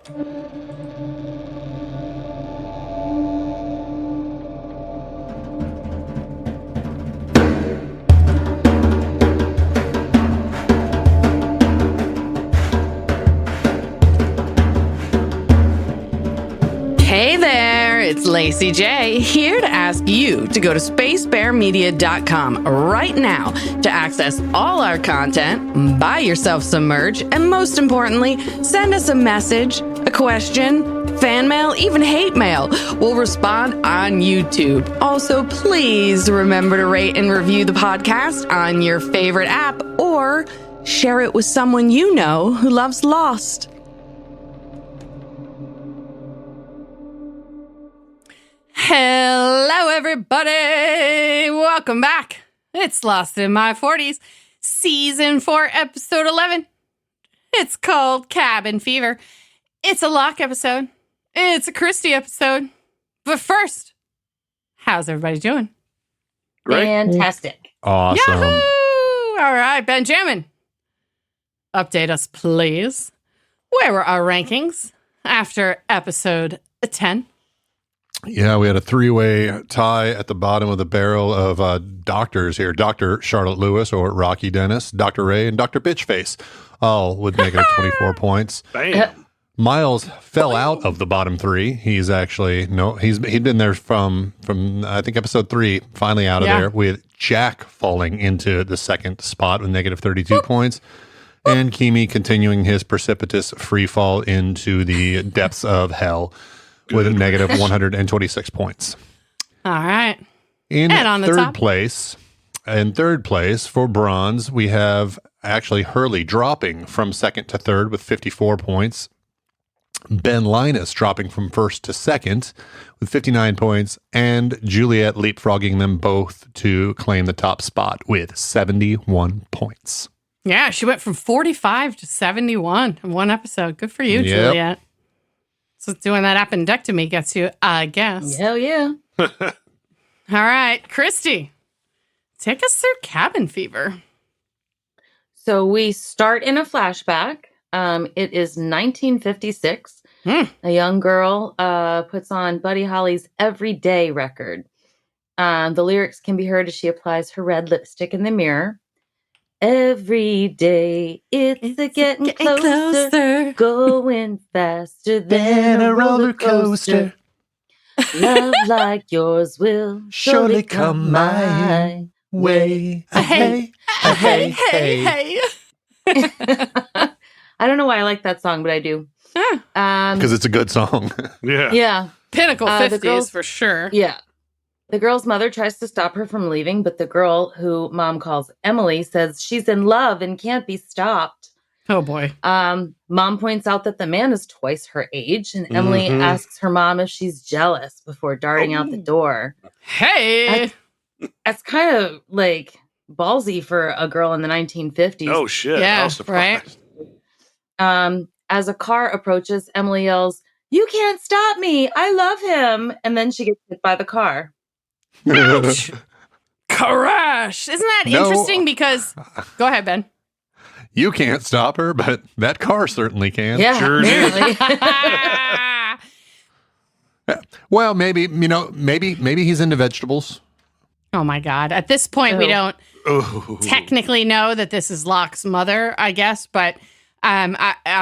Hey there, it's Lacey J, here to ask you to go to spacebearmedia.com right now to access all our content, buy yourself some merch, and most importantly, send us a message, a question, fan mail, even hate mail. We'll respond on YouTube. Also, please remember to rate and review the podcast on your favorite app or share it with someone you know who loves Lost. Hello, everybody. Welcome back. It's Lost in My 40s, Season 4, Episode 11. It's called Cabin Fever. It's a Locke episode. It's a Christy episode. But first, how's everybody doing? Great. Fantastic. Awesome. Yahoo! All right, Benjamin. Update us, please. Where were our rankings after Episode 10? Yeah, we had a three-way tie at the bottom of the barrel of doctors here. Dr. Charlotte Lewis, or Rocky Dennis, Dr. Ray, and Dr. Bitchface, all with negative 24 points. Bam. Miles fell out of the bottom three. He's actually, he'd been there from I think episode 3, finally out of there, with Jack falling into the second spot with negative 32 points. And Kimi continuing his precipitous free fall into the depths of hell with a negative 126 points. All right. In on the third top. place, for bronze, we have actually Hurley dropping from second to third with 54 points. Ben Linus dropping from first to second with 59 points, and Juliet leapfrogging them both to claim the top spot with 71 points. Yeah, she went from 45 to 71 in one episode. Good for you, Yep. Juliet. So doing that appendectomy gets you, I guess. Hell yeah. All right, Christy, take us through Cabin Fever. So we start in a flashback. It is 1956. A young girl puts on Buddy Holly's Everyday record. The lyrics can be heard as she applies her red lipstick in the mirror. Every day it's a getting closer, going faster than a roller coaster. Love like yours will surely come my way. Hey, hey, hey, hey. I don't know why I like that song, but I do. Because it's a good song. Yeah. Yeah. Pinnacle The 50s girls- for sure. Yeah. The girl's mother tries to stop her from leaving, but the girl, who mom calls Emily, says she's in love and can't be stopped. Oh, boy. Mom points out that the man is twice her age, and Emily asks her mom if she's jealous before darting out the door. Hey. That's kind of like ballsy for a girl in the 1950s. Oh, shit. Yeah, I was surprised. As a car approaches, Emily yells, "You can't stop me. I love him." And then she gets hit by the car. Ouch. Crash. Isn't that No. interesting? Because, go ahead, Ben. You can't stop her, but that car certainly can. Yeah, Sure did. apparently. Well, maybe he's into vegetables. Oh, my God. At this point, we don't Ooh. technically know that this is Locke's mother, I guess, but I'm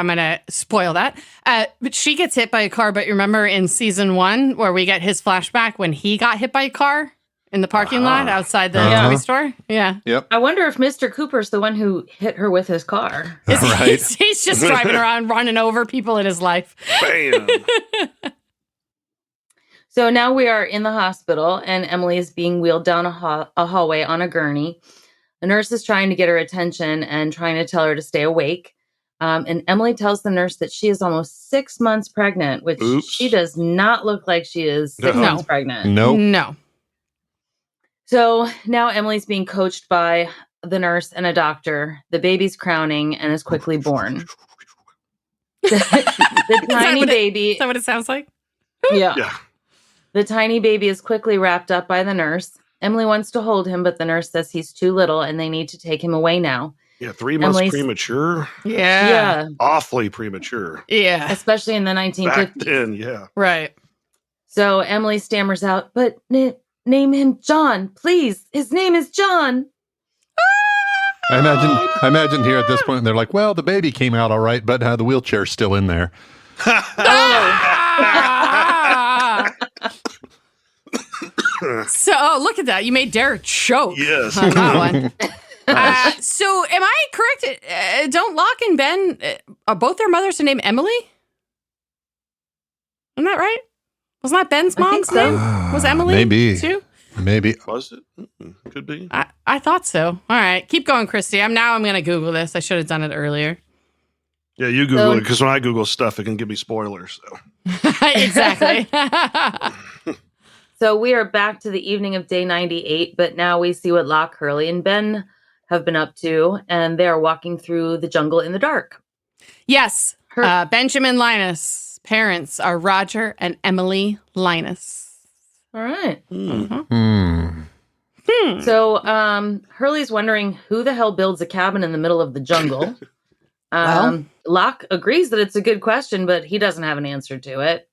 going to spoil that. But she gets hit by a car, but you remember in season 1 where we get his flashback when he got hit by a car in the parking lot outside the toy store? Yeah. Yep. I wonder if Mr. Cooper's the one who hit her with his car. Right. He's just driving around, running over people in his life. Bam. So now we are in the hospital, and Emily is being wheeled down a hallway on a gurney. The nurse is trying to get her attention and trying to tell her to stay awake. And Emily tells the nurse that she is almost 6 months pregnant, which Oops. she does not look like she is 6 No. months pregnant. Nope. No. So now Emily's being coached by the nurse and a doctor. The baby's crowning and is quickly born. The tiny baby. Is that what it sounds like? Yeah. Yeah. The tiny baby is quickly wrapped up by the nurse. Emily wants to hold him, but the nurse says he's too little and they need to take him away now. Yeah, 3 months Emily's- premature. Yeah. Awfully premature. Yeah. Especially in the 1950s. Back then, yeah. Right. So Emily stammers out, but name him John, please. His name is John. I imagine here at this point, they're like, well, the baby came out all right, but the wheelchair's still in there. So, look at that. You made Derek choke. Yes. On that one. So, am I correct? Don't Locke and Ben, are both their mothers named Emily? Isn't that right? Wasn't that Ben's I think mom's so. name? Was Emily Maybe. too? Maybe. Was it? Could be. I thought so. All right. Keep going, Christy. I'm going to Google this. I should have done it earlier. Yeah, you Google it, because when I Google stuff, it can give me spoilers. So. Exactly. So we are back to the evening of day 98, but now we see what Locke, Hurley, and Ben have been up to, and they are walking through the jungle in the dark. Yes. Benjamin Linus' parents are Roger and Emily Linus. All right. So Hurley's wondering who the hell builds a cabin in the middle of the jungle. Well. Locke agrees that it's a good question, but he doesn't have an answer to it.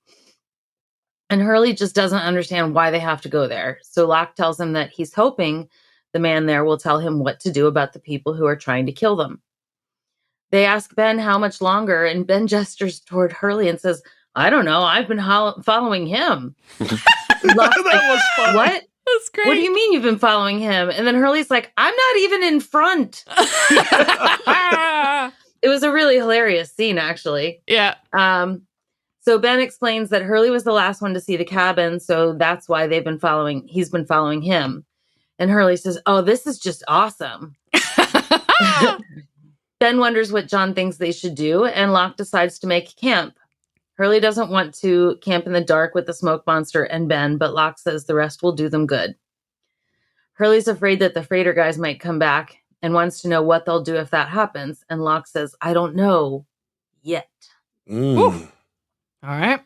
And Hurley just doesn't understand why they have to go there. So Locke tells him that he's hoping the man there will tell him what to do about the people who are trying to kill them. They ask Ben how much longer, and Ben gestures toward Hurley and says, I don't know. I've been following him. Locke's That was fun. What? That's great. What do you mean you've been following him? And then Hurley's like, I'm not even in front. It was a really hilarious scene, actually. Yeah. So Ben explains that Hurley was the last one to see the cabin, so that's why he's been following him. And Hurley says, oh, this is just awesome. Ben wonders what John thinks they should do, and Locke decides to make camp. Hurley doesn't want to camp in the dark with the smoke monster and Ben, but Locke says the rest will do them good. Hurley's afraid that the freighter guys might come back and wants to know what they'll do if that happens. And Locke says, I don't know yet. All right.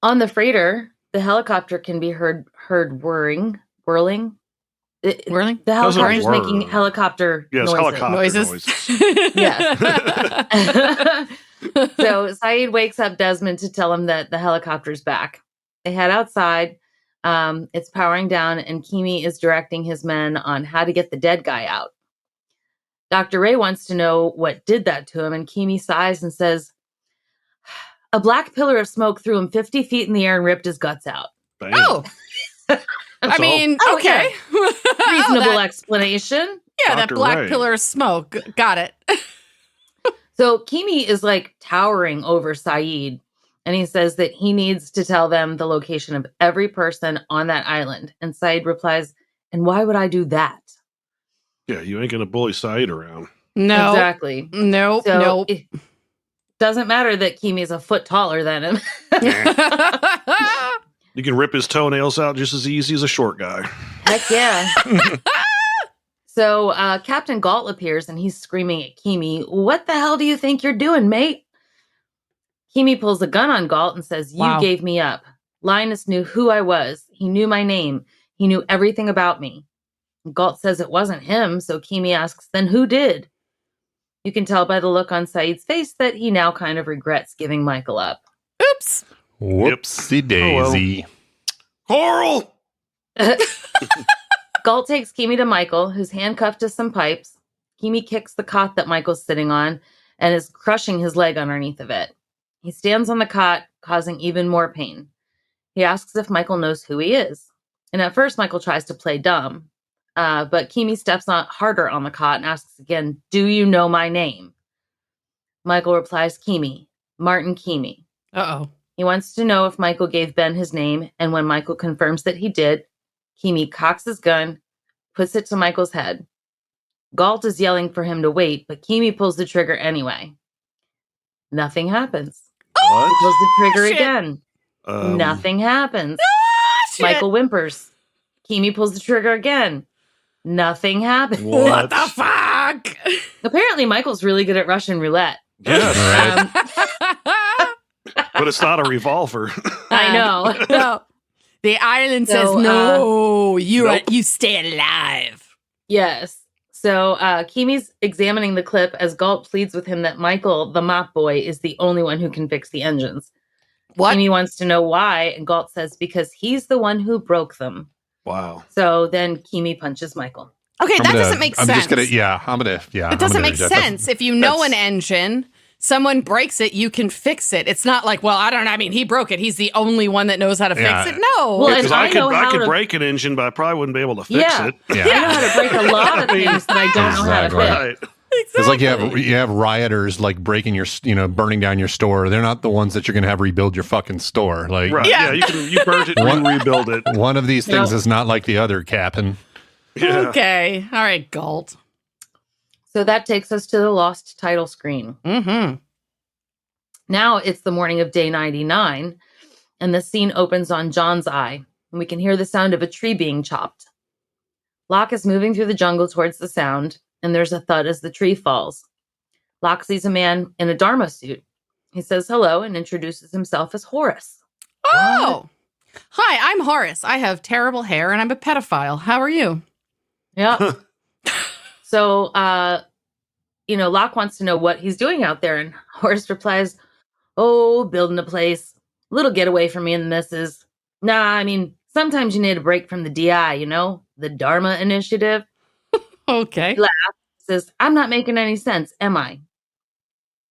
On the freighter, the helicopter can be heard whirling. Whirling? The helicopter's whir. making helicopter Yes, noises. helicopter Noises. Yes. So Saeed wakes up Desmond to tell him that the helicopter's back. They head outside. It's powering down, and Kimi is directing his men on how to get the dead guy out. Dr. Ray wants to know what did that to him, and Kimi sighs and says, a black pillar of smoke threw him 50 feet in the air and ripped his guts out. Bam. Oh. That's I mean, all. okay. Reasonable explanation. Yeah, that Dr. black Ray. pillar of smoke. Got it. So Kimi is like towering over Saeed, and he says that he needs to tell them the location of every person on that island. And Saeed replies, and why would I do that? Yeah, you ain't gonna bully Saeed around. No. Exactly. Nope. So Nope. it doesn't matter that Kimi is a foot taller than him. You can rip his toenails out just as easy as a short guy. Heck yeah. So Captain Galt appears and he's screaming at Kimi, what the hell do you think you're doing, mate? Kimi pulls a gun on Galt and says, you Wow. gave me up. Linus knew who I was. He knew my name. He knew everything about me. Galt says it wasn't him, so Kimi asks, then who did? You can tell by the look on Saeed's face that he now kind of regrets giving Michael up. Oops. Whoopsie daisy. Coral! Galt takes Kimi to Michael, who's handcuffed to some pipes. Kimi kicks the cot that Michael's sitting on and is crushing his leg underneath of it. He stands on the cot, causing even more pain. He asks if Michael knows who he is. And at first, Michael tries to play dumb. But Kimi steps on harder on the cot and asks again, do you know my name? Michael replies, Kimi, Martin Kimi. Uh-oh. He wants to know if Michael gave Ben his name, and when Michael confirms that he did, Kimi cocks his gun, puts it to Michael's head. Galt is yelling for him to wait, but Kimi pulls the trigger anyway. Nothing happens. What? He pulls the trigger shit. again. Nothing happens. Shit. Michael whimpers. Kimi pulls the trigger again. Nothing happens. What the fuck? Apparently, Michael's really good at Russian roulette. Yes, Um, but it's not a revolver. I know. No. The island says So, no. You Nope. you stay alive. Yes. So Kimi's examining the clip as Galt pleads with him that Michael, the mop boy, is the only one who can fix the engines. What? Kimi wants to know why, and Galt says because he's the one who broke them. Wow. So then Kimi punches Michael. Okay, that doesn't make sense. It doesn't make sense. If you know an engine, someone breaks it, you can fix it. It's not like, well, I don't know. I mean, he broke it. He's the only one that knows how to fix it. No. Well, because I could break an engine, but I probably wouldn't be able to fix it. Yeah. I know how to break a lot of things that I don't know how to fix. Right. It's like you have rioters like breaking burning down your store. They're not the ones that you're going to have rebuild your fucking store. Like, right. Yeah, you burnt it and rebuild it. One of these things is not like the other, Captain. Yeah. Okay. All right, Galt. So that takes us to the lost title screen. Mm-hmm. Now it's the morning of day 99, and the scene opens on John's eye, and we can hear the sound of a tree being chopped. Locke is moving through the jungle towards the sound, and there's a thud as the tree falls. Locke sees a man in a Dharma suit. He says hello and introduces himself as Horace. Oh! What? Hi, I'm Horace. I have terrible hair, and I'm a pedophile. How are you? Yeah. So, Locke wants to know what he's doing out there, and Horace replies, "Oh, building a place. Little getaway from me and the missus. Nah, I mean, sometimes you need a break from the DI, the Dharma Initiative." Okay. He laughs, says, "I'm not making any sense, am I?"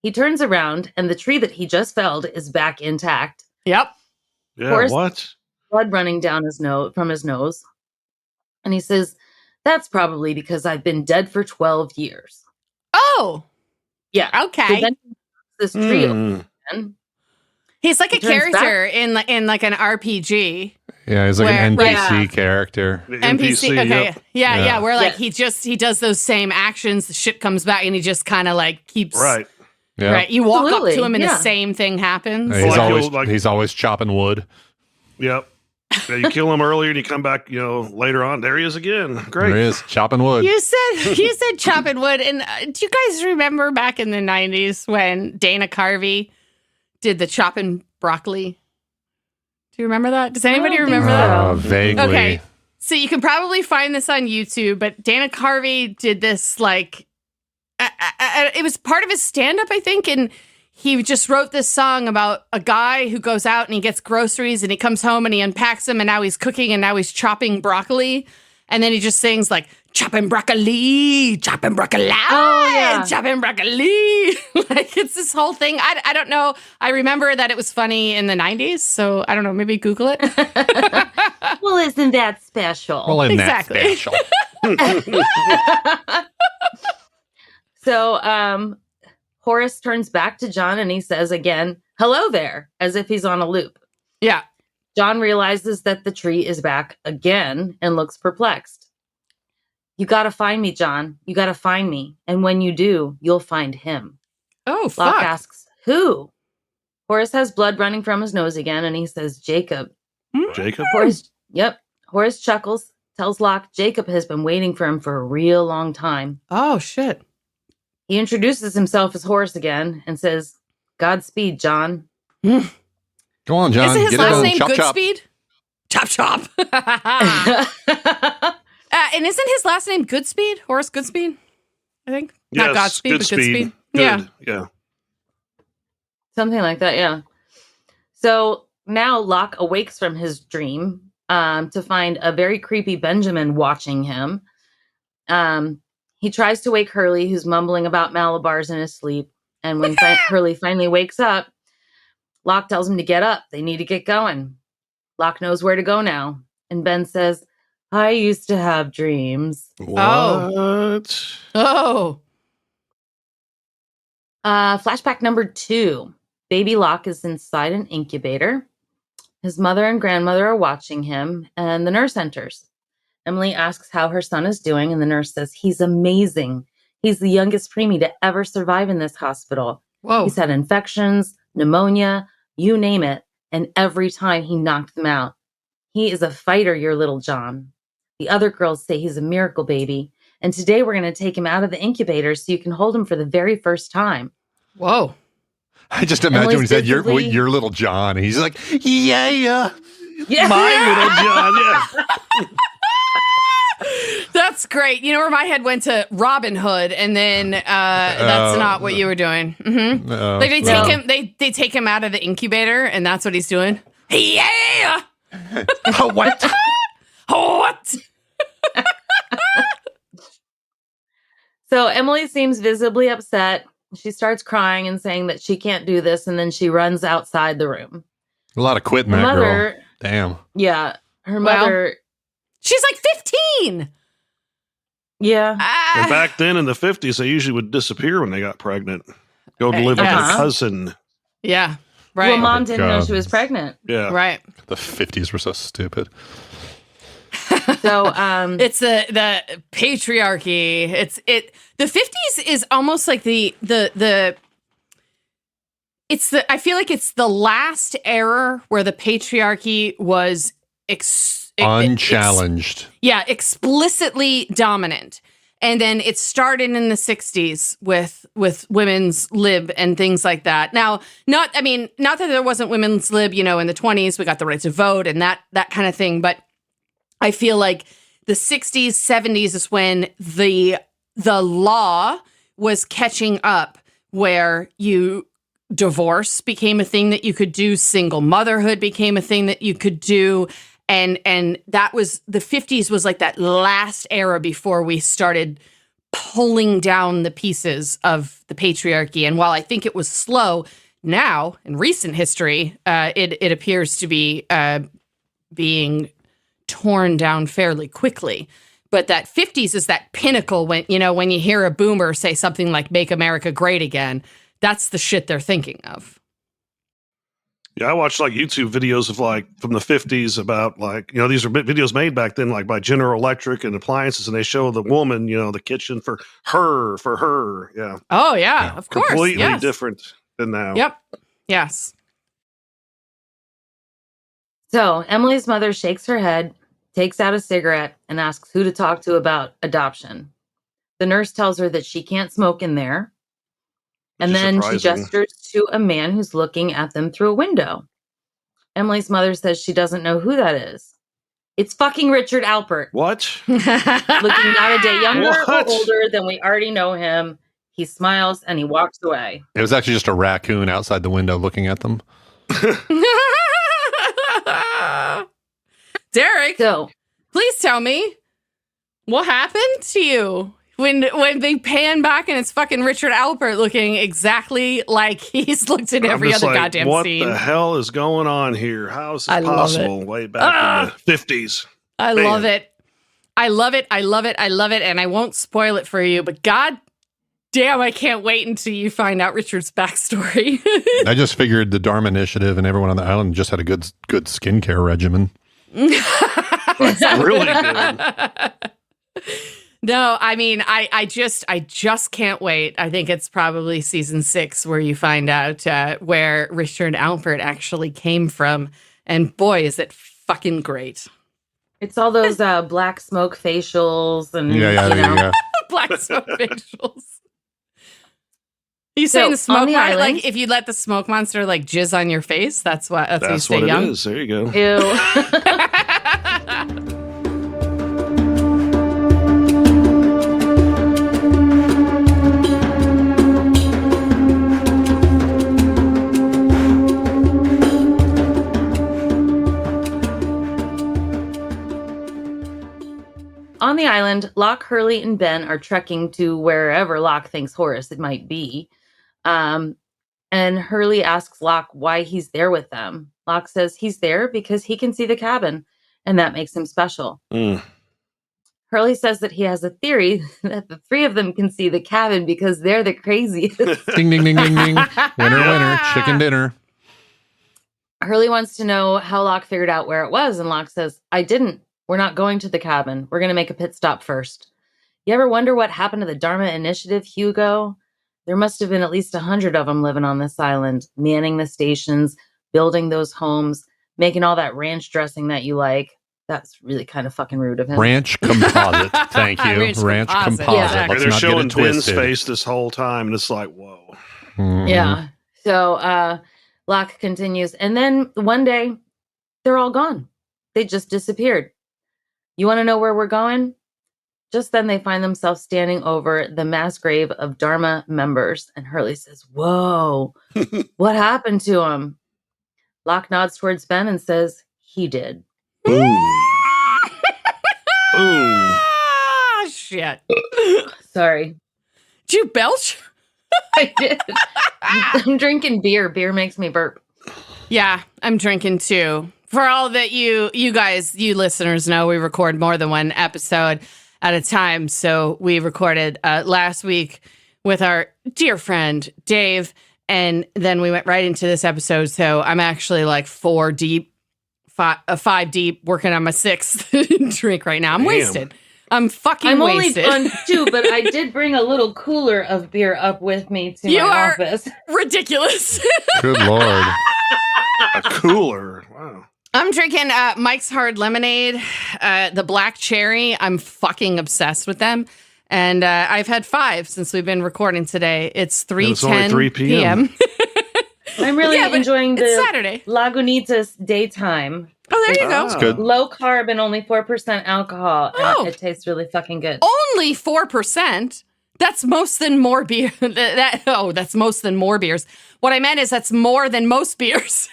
He turns around, and the tree that he just felled is back intact. Yep. Yeah, Horace, what? Blood running down from his nose. And he says, "That's probably because I've been dead for 12 years. Oh. Yeah. Okay. So then this tree again. He's like a character in like an RPG. Yeah, he's like an NPC character. NPC. Okay. Yep. Yeah. Where like he does those same actions. The shit comes back, and he just kind of like keeps Right. Yeah. Right. You walk Absolutely. up to him, and the same thing happens. He's always chopping wood. Yep. Yeah, you kill him earlier and you come back, later on. There he is again. Great. There he is, chopping wood. You said chopping wood, and do you guys remember back in the 90s when Dana Carvey did the chopping broccoli? Do you remember that? Does anybody remember that? Vaguely. Okay. So you can probably find this on YouTube, but Dana Carvey did this like it was part of his stand-up, I think, and he just wrote this song about a guy who goes out and he gets groceries and he comes home and he unpacks them and now he's cooking and now he's chopping broccoli. And then he just sings like, chopping broccoli, chopping broccoli, chopping broccoli. Like it's this whole thing. I don't know. I remember that it was funny in the 90s. So I don't know, maybe Google it. Well, isn't that special? Well, isn't Exactly. that special? So Horace turns back to John and he says again, "Hello there," as if he's on a loop. Yeah. John realizes that the tree is back again and looks perplexed. "You got to find me, John. You got to find me. And when you do, you'll find him." Oh, fuck. Locke asks, "Who?" Horace has blood running from his nose again and he says, "Jacob." Jacob? Horace chuckles, tells Locke Jacob has been waiting for him for a real long time. Oh, shit. He introduces himself as Horace again and says, "Godspeed, John." Go on, John. Isn't his Get last it name chop, Goodspeed? Chop, chop. And isn't his last name Goodspeed? Horace Goodspeed? I think. Yes, Not Godspeed, but Goodspeed. Good. Yeah. Something like that, yeah. So now Locke awakes from his dream to find a very creepy Benjamin watching him. He tries to wake Hurley, who's mumbling about Malabars in his sleep. And when Hurley finally wakes up, Locke tells him to get up. They need to get going. Locke knows where to go now. And Ben says, "I used to have dreams." What? Oh. Flashback number 2. Baby Locke is inside an incubator. His mother and grandmother are watching him, and the nurse enters. Emily asks how her son is doing, and the nurse says, "He's amazing. He's the youngest preemie to ever survive in this hospital. Whoa. He's had infections, pneumonia, you name it, and every time he knocked them out. He is a fighter, your little John. The other girls say he's a miracle baby, and today we're going to take him out of the incubator so you can hold him for the very first time." Whoa. I just imagine when he said, your little John. He's like, yeah. Yeah. My little John, yeah. That's great. You know where my head went to Robin Hood, and then that's not what you were doing. Mm-hmm. Like they take him, they take him out of the incubator, and that's what he's doing. Yeah. What? What? So Emily seems visibly upset. She starts crying and saying that she can't do this, and then she runs outside the room. A lot of quitting Her that mother, girl. Damn. Yeah, her mother. She's like 15. Yeah. And back then in the 50s, they usually would disappear when they got pregnant. Go to live with their cousin. Yeah. Right. Well, mom didn't know she was pregnant. Yeah. Right. The 50s were so stupid. So it's the patriarchy. The 50s is almost like I feel like it's the last era where the patriarchy was unchallenged. Explicitly dominant. And then it started in the 60s with women's lib and things like that. Now, not that there wasn't women's lib, in the 20s, we got the right to vote and that kind of thing, but I feel like the 60s, 70s is when the law was catching up, where divorce became a thing that you could do, single motherhood became a thing that you could do, and that was the 50s was like that last era before we started pulling down the pieces of the patriarchy. And while I think it was slow, now in recent history, it appears to be being torn down fairly quickly. But that 50s is that pinnacle when you hear a boomer say something like "Make America Great Again," that's the shit they're thinking of. Yeah, I watched like YouTube videos of like from the 50s about like, these are videos made back then, like by General Electric and appliances, and they show the woman, the kitchen for her. Yeah. Oh, yeah, of course. Completely different than now. Yep. Yes. So Emily's mother shakes her head, takes out a cigarette, and asks who to talk to about adoption. The nurse tells her that she can't smoke in there. And then she gestures to a man who's looking at them through a window. Emily's mother says she doesn't know who that is. It's fucking Richard Alpert. What? Looking not a day younger or older than we already know him. He smiles and he walks away. It was actually just a raccoon outside the window looking at them. Derek, so please tell me what happened to you when they pan back and it's fucking Richard Alpert looking exactly like he's looked in every other goddamn scene. What the hell is going on here? How is this possible? Way back in the 50s. I love it. I love it. I love it. I love it. And I won't spoil it for you, but God damn, I can't wait until you find out Richard's backstory. I just figured the Dharma Initiative and everyone on the island just had a good skincare regimen. It's really good. No, I mean, I just can't wait. I think it's probably season 6 where you find out where Richard Alpert actually came from. And boy, is it fucking great. It's all those black smoke facials and yeah. Black smoke facials. You saying the smoke monster? Like if you let the smoke monster like jizz on your face, that's how you stay what young. It is. There you go. Ew. On the island, Locke, Hurley, and Ben are trekking to wherever Locke thinks Horace it might be. And Hurley asks Locke why he's there with them. Locke says he's there because he can see the cabin, and that makes him special. Hurley says that he has a theory that the 3 of them can see the cabin because they're the craziest. Ding, ding, ding, ding, ding. Winner, chicken dinner. Hurley wants to know how Locke figured out where it was, and Locke says, I didn't. We're not going to the cabin. We're going to make a pit stop first. You ever wonder what happened to the Dharma Initiative, Hugo? There must have been at least 100 of them living on this island, manning the stations, building those homes, making all that ranch dressing that you like. That's really kind of fucking rude of him. Ranch composite. Thank you. Ranch composite. Yeah. Let's they're not showing get it twisted. Ben's face this whole time, and it's like, whoa. Mm-hmm. Yeah. So Locke continues. And then one day, they're all gone. They just disappeared. You want to know where we're going? Just then they find themselves standing over the mass grave of Dharma members. And Hurley says, "Whoa, what happened to him?" Locke nods towards Ben and says, "He did." Boom. Boom. Ah, shit. Sorry. Did you belch? I did. I'm drinking beer. Beer makes me burp. Yeah, I'm drinking too. For all that you guys, you listeners know, we record more than one episode at a time. So we recorded last week with our dear friend Dave, and then we went right into this episode. So I'm actually like 5 deep, working on my 6th drink right now. I'm wasted. I'm fucking wasted. I'm only on 2, but I did bring a little cooler of beer up with me to my office. Ridiculous. Good Lord. A cooler. Wow. I'm drinking Mike's Hard Lemonade, the black cherry. I'm fucking obsessed with them. And I've had 5 since we've been recording today. It's 3:10 3 p.m. I'm really enjoying the Saturday. Lagunitas daytime. Oh, there you go. That's good. Low carb and only 4% alcohol. Oh. And it tastes really fucking good. Only 4%. That's most than more beer. That's most than more beers. What I meant is that's more than most beers.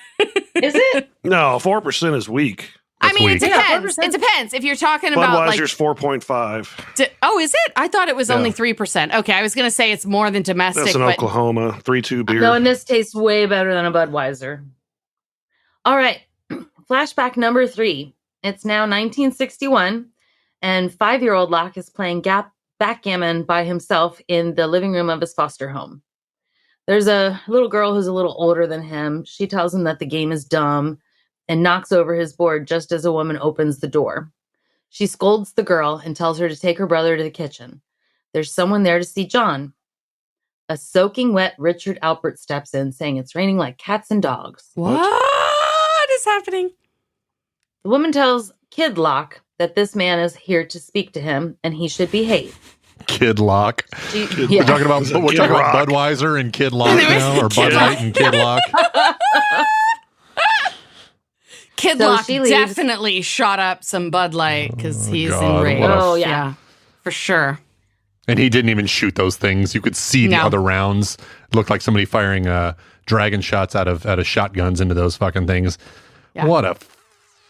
Is it? No, 4% is weak. I mean, weak. it Yeah, depends. 4%. It depends. If you're talking about like, Budweiser's 4.5. oh, is it? I thought it was Yeah. only 3%. Okay, I was going to say it's more than domestic. That's in but Oklahoma. 3.2 beer. No, and this tastes way better than a Budweiser. All right. Flashback number 3. It's now 1961, and 5-year-old Locke is playing backgammon by himself in the living room of his foster home. There's a little girl who's a little older than him. She tells him that the game is dumb and knocks over his board just as a woman opens the door. She scolds the girl and tells her to take her brother to the kitchen. There's someone there to see John. A soaking wet Richard Alpert steps in, saying it's raining like cats and dogs. what is happening? The woman tells Kid Locke that this man is here to speak to him and he should behave. Kid Locke. Yeah. We're talking about Rock. Budweiser and Kid Locke now, or Bud Light and Kid Locke. Kid So Locke she leaves. definitely shot up some Bud Light because he's God, enraged. what a- Oh, yeah. For sure. And he didn't even shoot those things. You could see the No. other rounds. It looked like somebody firing dragon shots out of shotguns into those fucking things. Yeah. What a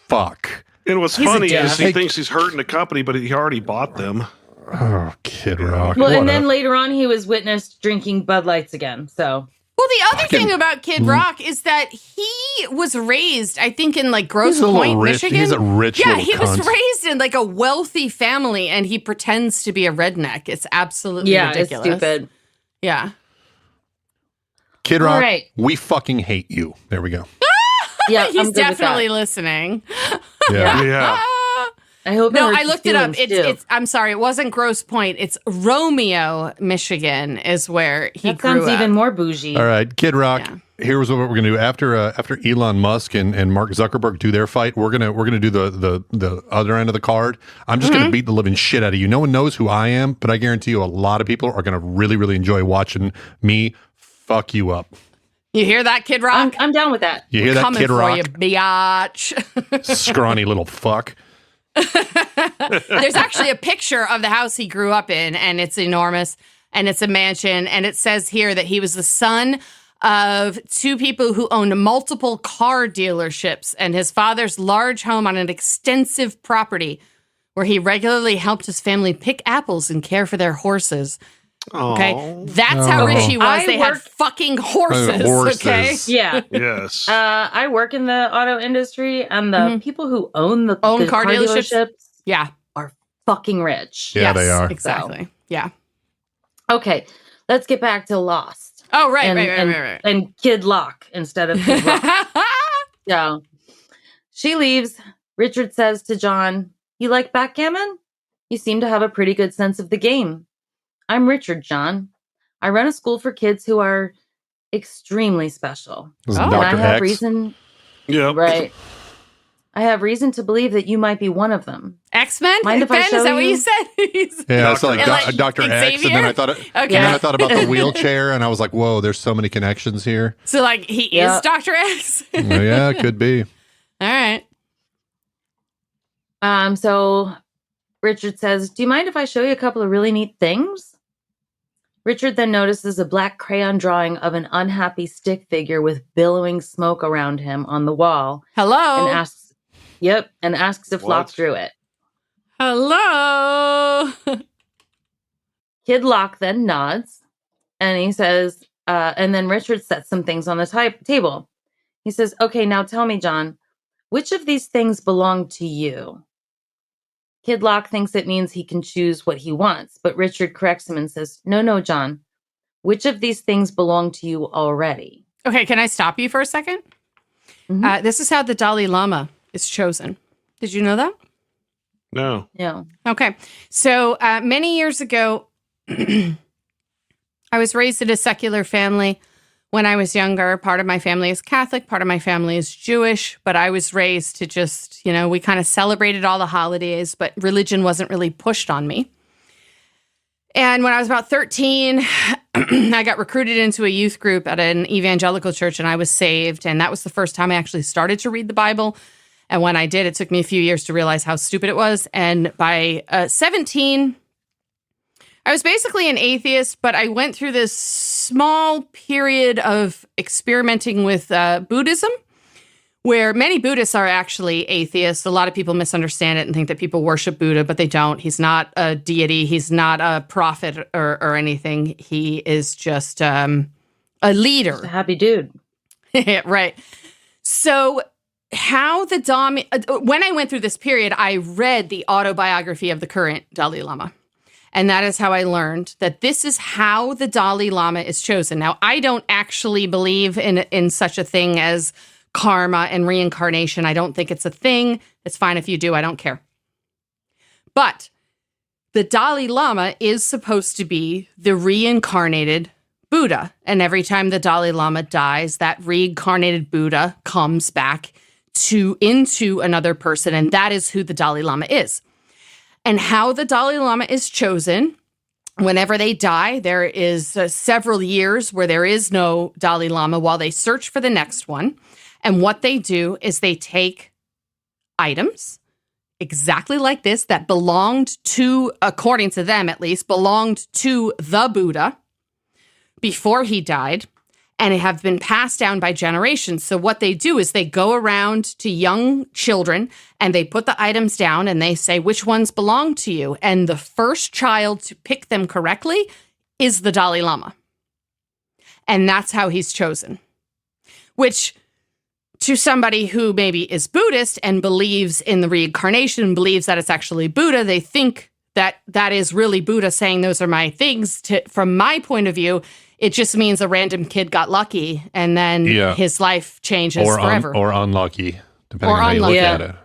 fuck. And what's He's a funny dick. is he thinks he's hurting the company, but he already bought them. Oh, Kid Rock. Well, What and then a- later on, he was witnessed drinking Bud Lights again. So Well, the other thing about Kid Rock is that he was raised, I think, in like Grosse He's a little Pointe, rich. Michigan. He's a rich Yeah, little he was cunt. raised in like a wealthy family, and he pretends to be a redneck. It's absolutely ridiculous. it's stupid. Yeah. Kid All Rock, right. we fucking hate you. There we go. Yeah, He's I'm good definitely with listening. Yeah. Yeah. that. I hope. No, it I hurts looked his it up. feelings, too. It's. I'm sorry, it wasn't Grosse Pointe. It's Romeo, Michigan, is where he that grew sounds up. even more bougie. All right, Kid Rock. Yeah. Here's what we're gonna do after Elon Musk and Mark Zuckerberg do their fight. We're gonna do the other end of the card. I'm just Mm-hmm. gonna beat the living shit out of you. No one knows who I am, but I guarantee you, a lot of people are gonna really really enjoy watching me fuck you up. You hear that, Kid Rock? I'm down with that. You hear that, Coming Kid for Rock? you, biatch. Scrawny little fuck. There's actually a picture of the house he grew up in, and it's enormous, and it's a mansion, and it says here that he was the son of 2 people who owned multiple car dealerships, and his father's large home on an extensive property where he regularly helped his family pick apples and care for their horses. Okay, Aw. that's how rich he was. I They had work- fucking horses. Horses. Okay, Yeah. Yes. I work in the auto industry, and the people who own the car dealerships? Yeah, are fucking rich. Yeah, they are. Exactly. Yeah. Okay, let's get back to Lost. Oh, right, and, right. and Kid Locke instead of Kid Rock. Yeah. She leaves. Richard says to John, "You like backgammon? You seem to have a pretty good sense of the game." "I'm Richard, John. I run a school for kids who are extremely special. This is Oh. And I Dr. have X. reason, Yep. right? I have reason to believe that you might be one of them." X-Men? Mind if I Ben, show is that what you? you said? Yeah, it's like, And like Dr. X, and then I thought Okay. and then I thought about the wheelchair, and I was like, "Whoa, there's so many connections here." So, like, he Yeah. is Dr. X? Oh, yeah, it could be. All right. So Richard says, "Do you mind if I show you a couple of really neat things?" Richard then notices a black crayon drawing of an unhappy stick figure with billowing smoke around him on the wall. Hello. And asks if Locke drew it. Hello. Kid Locke then nods, and he says, and then Richard sets some things on the table. He says, "Okay, now tell me, John, which of these things belong to you?" Kid Locke thinks it means he can choose what he wants, but Richard corrects him and says, No, John, which of these things belong to you already?" Okay, can I stop you for a second? Mhm. This is how the Dalai Lama is chosen. Did you know that? No. Yeah. Okay. So many years ago, I was raised in a secular family. When I was younger, part of my family is Catholic, part of my family is Jewish, but I was raised to just, we kind of celebrated all the holidays, but religion wasn't really pushed on me. And when I was about 13, I got recruited into a youth group at an evangelical church, and I was saved. And that was the first time I actually started to read the Bible. And when I did, it took me a few years to realize how stupid it was. And by 17, I was basically an atheist, but I went through this small period of experimenting with Buddhism, where many Buddhists are actually atheists. A lot of people misunderstand it and think that people worship Buddha, but they don't. He's not a deity. He's not a prophet or anything. He is just a leader. Just a happy dude. Right. So when I went through this period, I read the autobiography of the current Dalai Lama. And that is how I learned that this is how the Dalai Lama is chosen. Now, I don't actually believe in such a thing as karma and reincarnation. I don't think it's a thing. It's fine if you do. I don't care. But the Dalai Lama is supposed to be the reincarnated Buddha. And every time the Dalai Lama dies, that reincarnated Buddha comes back into another person. And that is who the Dalai Lama is. And how the Dalai Lama is chosen, whenever they die, there is several years where there is no Dalai Lama while they search for the next one. And what they do is they take items exactly like this that belonged to, according to them at least, belonged to the Buddha before he died, and have been passed down by generations. So what they do is they go around to young children and they put the items down and they say, which ones belong to you? And the first child to pick them correctly is the Dalai Lama. And that's how he's chosen. Which, to somebody who maybe is Buddhist and believes in the reincarnation, believes that it's actually Buddha, they think that that is really Buddha saying those are my things. From my point of view, it just means a random kid got lucky and then his life changes forever. Or unlucky, depending on how you look at it.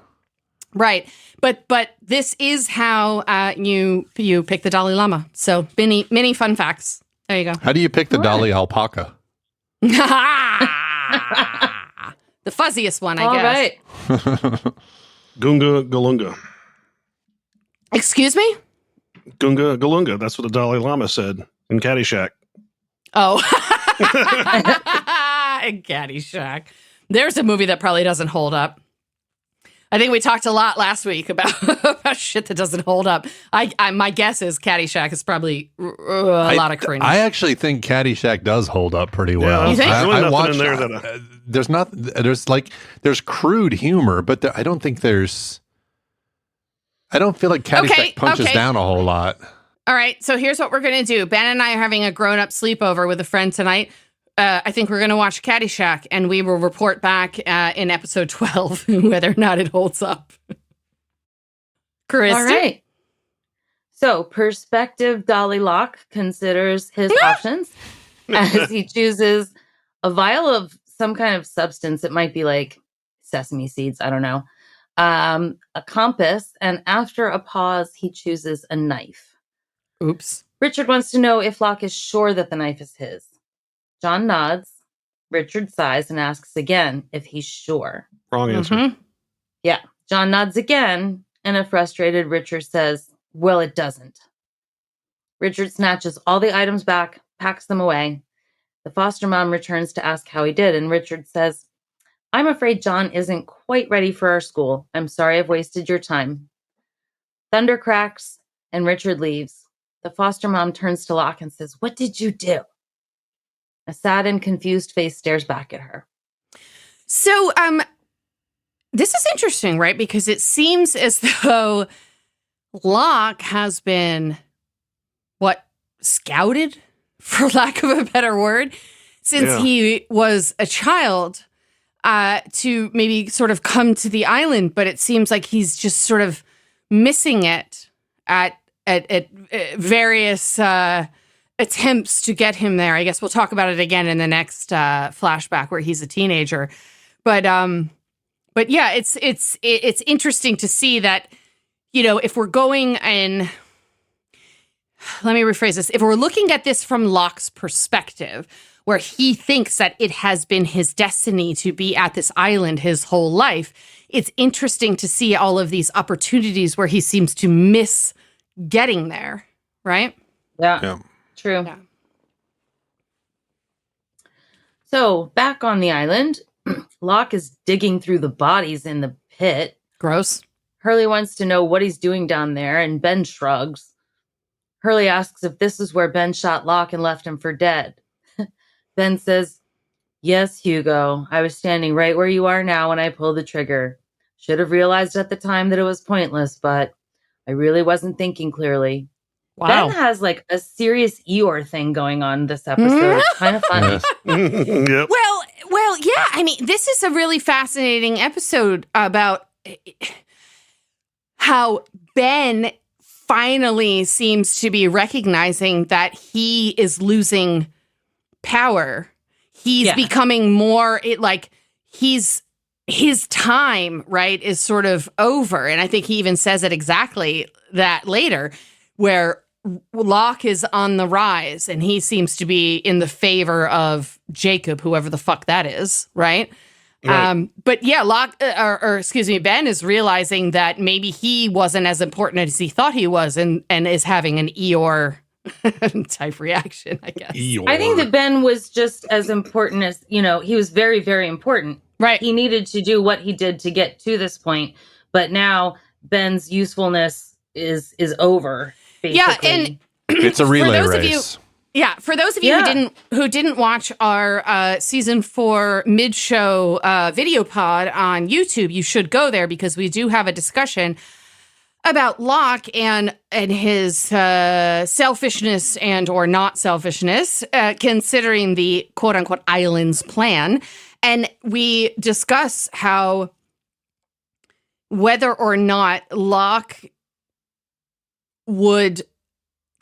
Right. But this is how you pick the Dalai Lama. So many fun facts. There you go. How do you pick the Dalai alpaca? The fuzziest one, I guess. All right. Gunga Galunga. Excuse me? Gunga Galunga. That's what the Dalai Lama said in Caddyshack. Oh. Caddyshack. There's a movie that probably doesn't hold up. I think we talked a lot last week about shit that doesn't hold up. My guess is Caddyshack is probably a lot of cringe. I actually think Caddyshack does hold up pretty well. Yeah, you think? I watched in there that there's crude humor, but I don't think I don't feel like Caddyshack punches down a whole lot. All right, so here's what we're going to do. Ben and I are having a grown-up sleepover with a friend tonight. I think we're going to watch Caddyshack, and we will report back in episode 12 whether or not it holds up. Christy? All right. So, prospective Dalai Locke considers his options as he chooses a vial of some kind of substance. It might be like sesame seeds. I don't know. A compass. And after a pause, he chooses a knife. Oops. Richard wants to know if Locke is sure that the knife is his. John nods. Richard sighs and asks again if he's sure. Wrong answer. Mm-hmm. Yeah. John nods again, and a frustrated Richard says, well, it doesn't. Richard snatches all the items back, packs them away. The foster mom returns to ask how he did, and Richard says, I'm afraid John isn't quite ready for our school. I'm sorry I've wasted your time. Thunder cracks, and Richard leaves. The foster mom turns to Locke and says, "What did you do?" A sad and confused face stares back at her. So, this is interesting, right? Because it seems as though Locke has been, scouted, for lack of a better word, since he was a child, to maybe sort of come to the island. But it seems like he's just sort of missing it at various attempts to get him there. I guess we'll talk about it again in the next flashback where he's a teenager. But yeah, it's interesting to see that, if we're going and let me rephrase this. If we're looking at this from Locke's perspective, where he thinks that it has been his destiny to be at this island his whole life, it's interesting to see all of these opportunities where he seems to miss getting there, right? Yeah. True. Yeah. So, back on the island, Locke is digging through the bodies in the pit. Gross. Hurley wants to know what he's doing down there, and Ben shrugs. Hurley asks if this is where Ben shot Locke and left him for dead. Ben says, "Yes, Hugo. I was standing right where you are now when I pulled the trigger. Should have realized at the time that it was pointless, but I really wasn't thinking clearly." Wow. Ben has like a serious Eeyore thing going on this episode. It's kind of funny. Yep. Well, yeah. I mean, this is a really fascinating episode about how Ben finally seems to be recognizing that he is losing power. He's becoming more his time, right, is sort of over. And I think he even says it exactly that later, where Locke is on the rise and he seems to be in the favor of Jacob, whoever the fuck that is, right? But yeah, Ben is realizing that maybe he wasn't as important as he thought he was, and is having an Eeyore type reaction, I guess. Eeyore. I think that Ben was just as important as, he was very, very important. Right. He needed to do what he did to get to this point. But now Ben's usefulness is over, basically. Yeah, and it's a relay race. For those of you who didn't watch our season 4 mid-show video pod on YouTube, you should go there because we do have a discussion about Locke and his selfishness and or not selfishness, considering the quote-unquote island's plan. And we discuss how whether or not Locke would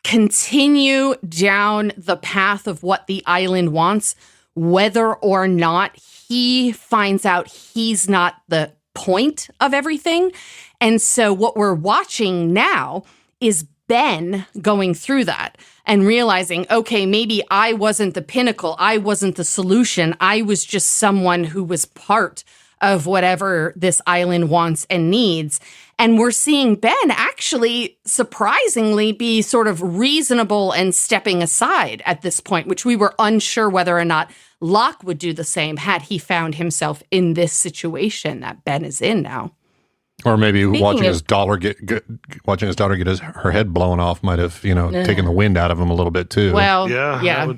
continue down the path of what the island wants, whether or not he finds out he's not the point of everything. And so what we're watching now is Ben going through that and realizing, okay, maybe I wasn't the pinnacle. I wasn't the solution. I was just someone who was part of whatever this island wants and needs. And we're seeing Ben actually surprisingly be sort of reasonable and stepping aside at this point, which we were unsure whether or not Locke would do the same had he found himself in this situation that Ben is in now. Or maybe watching his daughter get her head blown off might have, taken the wind out of him a little bit too. Well, yeah.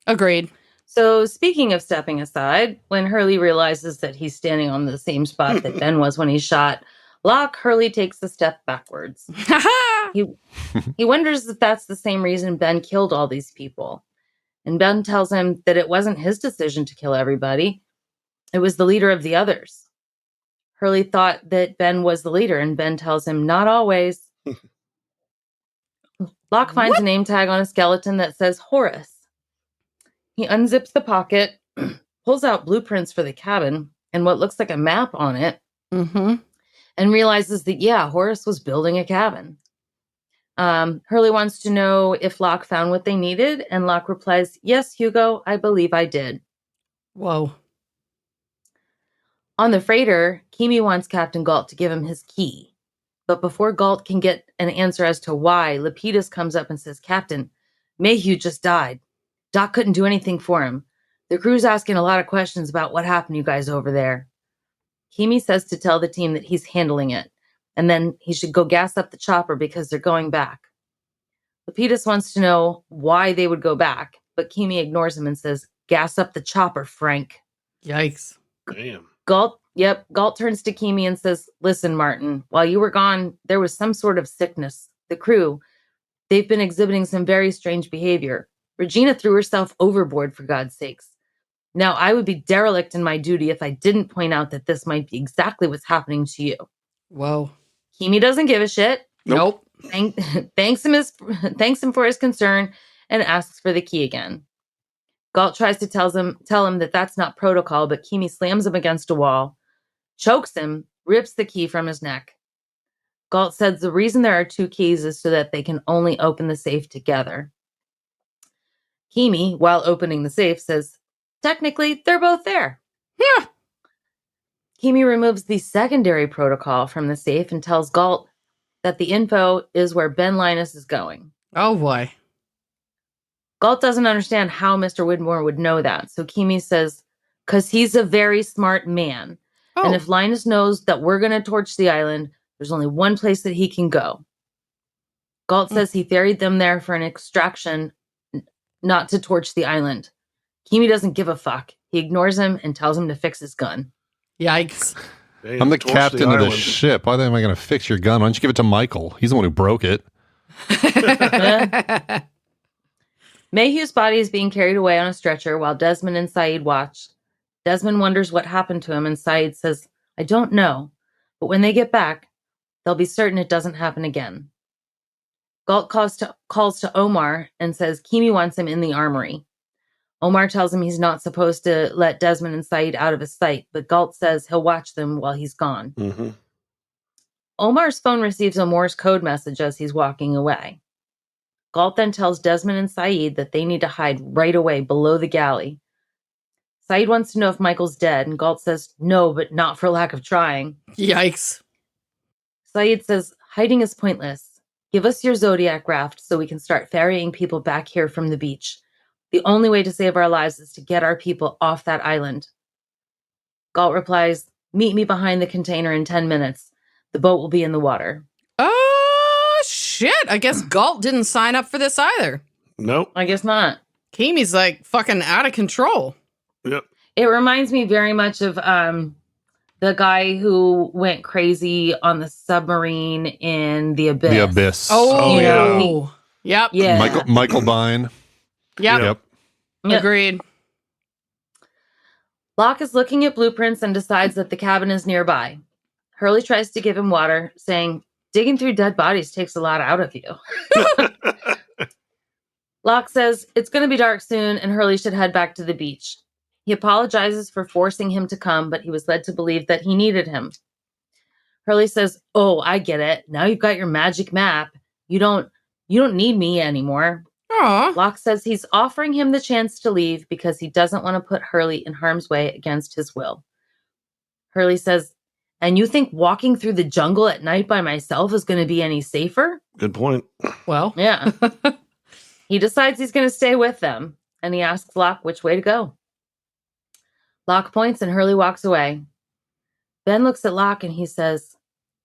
Agreed. So speaking of stepping aside, when Hurley realizes that he's standing on the same spot that Ben was when he shot Locke, Hurley takes a step backwards. He wonders if that's the same reason Ben killed all these people. And Ben tells him that it wasn't his decision to kill everybody. It was the leader of the others. Hurley thought that Ben was the leader, and Ben tells him, not always. Locke finds a name tag on a skeleton that says Horace. He unzips the pocket, pulls out blueprints for the cabin and what looks like a map on it, and realizes that, Horace was building a cabin. Hurley wants to know if Locke found what they needed, and Locke replies, "Yes, Hugo, I believe I did." Whoa. On the freighter, Kimi wants Captain Galt to give him his key. But before Galt can get an answer as to why, Lapidus comes up and says, "Captain, Mayhew just died. Doc couldn't do anything for him. The crew's asking a lot of questions about what happened to you guys over there." Kimi says to tell the team that he's handling it. and then he should go gas up the chopper because they're going back. Lapidus wants to know why they would go back, but Kimi ignores him and says, gas up the chopper, Frank. Yikes. Damn. Galt turns to Kimi and says, listen, Martin, while you were gone, there was some sort of sickness. The crew, they've been exhibiting some very strange behavior. Regina threw herself overboard, for God's sakes. Now, I would be derelict in my duty if I didn't point out that this might be exactly what's happening to you. Whoa. Kimi doesn't give a shit. Nope. Thanks him for his concern and asks for the key again. Galt tries to tell him that that's not protocol, but Kimi slams him against a wall, chokes him, rips the key from his neck. Galt says the reason there are 2 keys is so that they can only open the safe together. Kimi, while opening the safe, says, technically, they're both there. Yeah. Kimi removes the secondary protocol from the safe and tells Galt that the info is where Ben Linus is going. Oh, boy. Galt doesn't understand how Mr. Widmore would know that, so Kimi says, because he's a very smart man. Oh. And if Linus knows that we're going to torch the island, there's only one place that he can go. Galt says he ferried them there for an extraction, not to torch the island. Kimi doesn't give a fuck. He ignores him and tells him to fix his gun. Yikes. Damn, I'm the torch captain of the island. ship. Why am I going to fix your gun? Why don't you give it to Michael? He's the one who broke it. Mayhew's body is being carried away on a stretcher while Desmond and Saeed watch. Desmond wonders what happened to him, and Saeed says, I don't know, but when they get back, they'll be certain it doesn't happen again. Galt calls to Omar and says Kimi wants him in the armory. Omar tells him he's not supposed to let Desmond and Saeed out of his sight, but Galt says he'll watch them while he's gone. Mm-hmm. Omar's phone receives a Morse code message as he's walking away. Galt then tells Desmond and Saeed that they need to hide right away below the galley. Saeed wants to know if Michael's dead, and Galt says no, but not for lack of trying. Yikes. Saeed says, hiding is pointless. Give us your Zodiac raft so we can start ferrying people back here from the beach. The only way to save our lives is to get our people off that island. Galt replies, meet me behind the container in 10 minutes. The boat will be in the water. Oh, shit. I guess Galt didn't sign up for this either. Nope. I guess not. Kimi's like fucking out of control. Yep. It reminds me very much of the guy who went crazy on the submarine in The Abyss. The Abyss. Oh, yeah. Yep. Yeah. Michael Bine. Yep. Yep. Agreed. Locke is looking at blueprints and decides that the cabin is nearby. Hurley tries to give him water, saying, digging through dead bodies takes a lot out of you. Locke says it's going to be dark soon and Hurley should head back to the beach. He apologizes for forcing him to come, but he was led to believe that he needed him. Hurley says, oh, I get it. Now you've got your magic map. You don't need me anymore. Aw. Locke says he's offering him the chance to leave because he doesn't want to put Hurley in harm's way against his will. Hurley says, and you think walking through the jungle at night by myself is going to be any safer? Good point. Well. Yeah. He decides he's going to stay with them, and he asks Locke which way to go. Locke points and Hurley walks away. Ben looks at Locke and he says,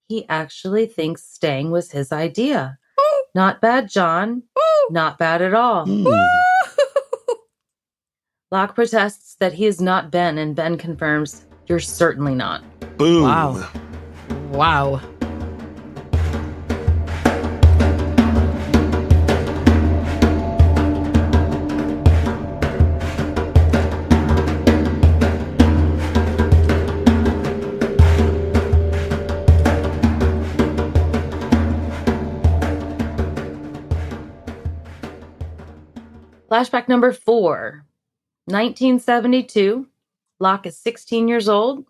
he actually thinks staying was his idea. Not bad, John. Not bad at all. Locke protests that he is not Ben, and Ben confirms, you're certainly not. Boom. Wow. Wow. Flashback number 4. 1972. Locke is 16 years old,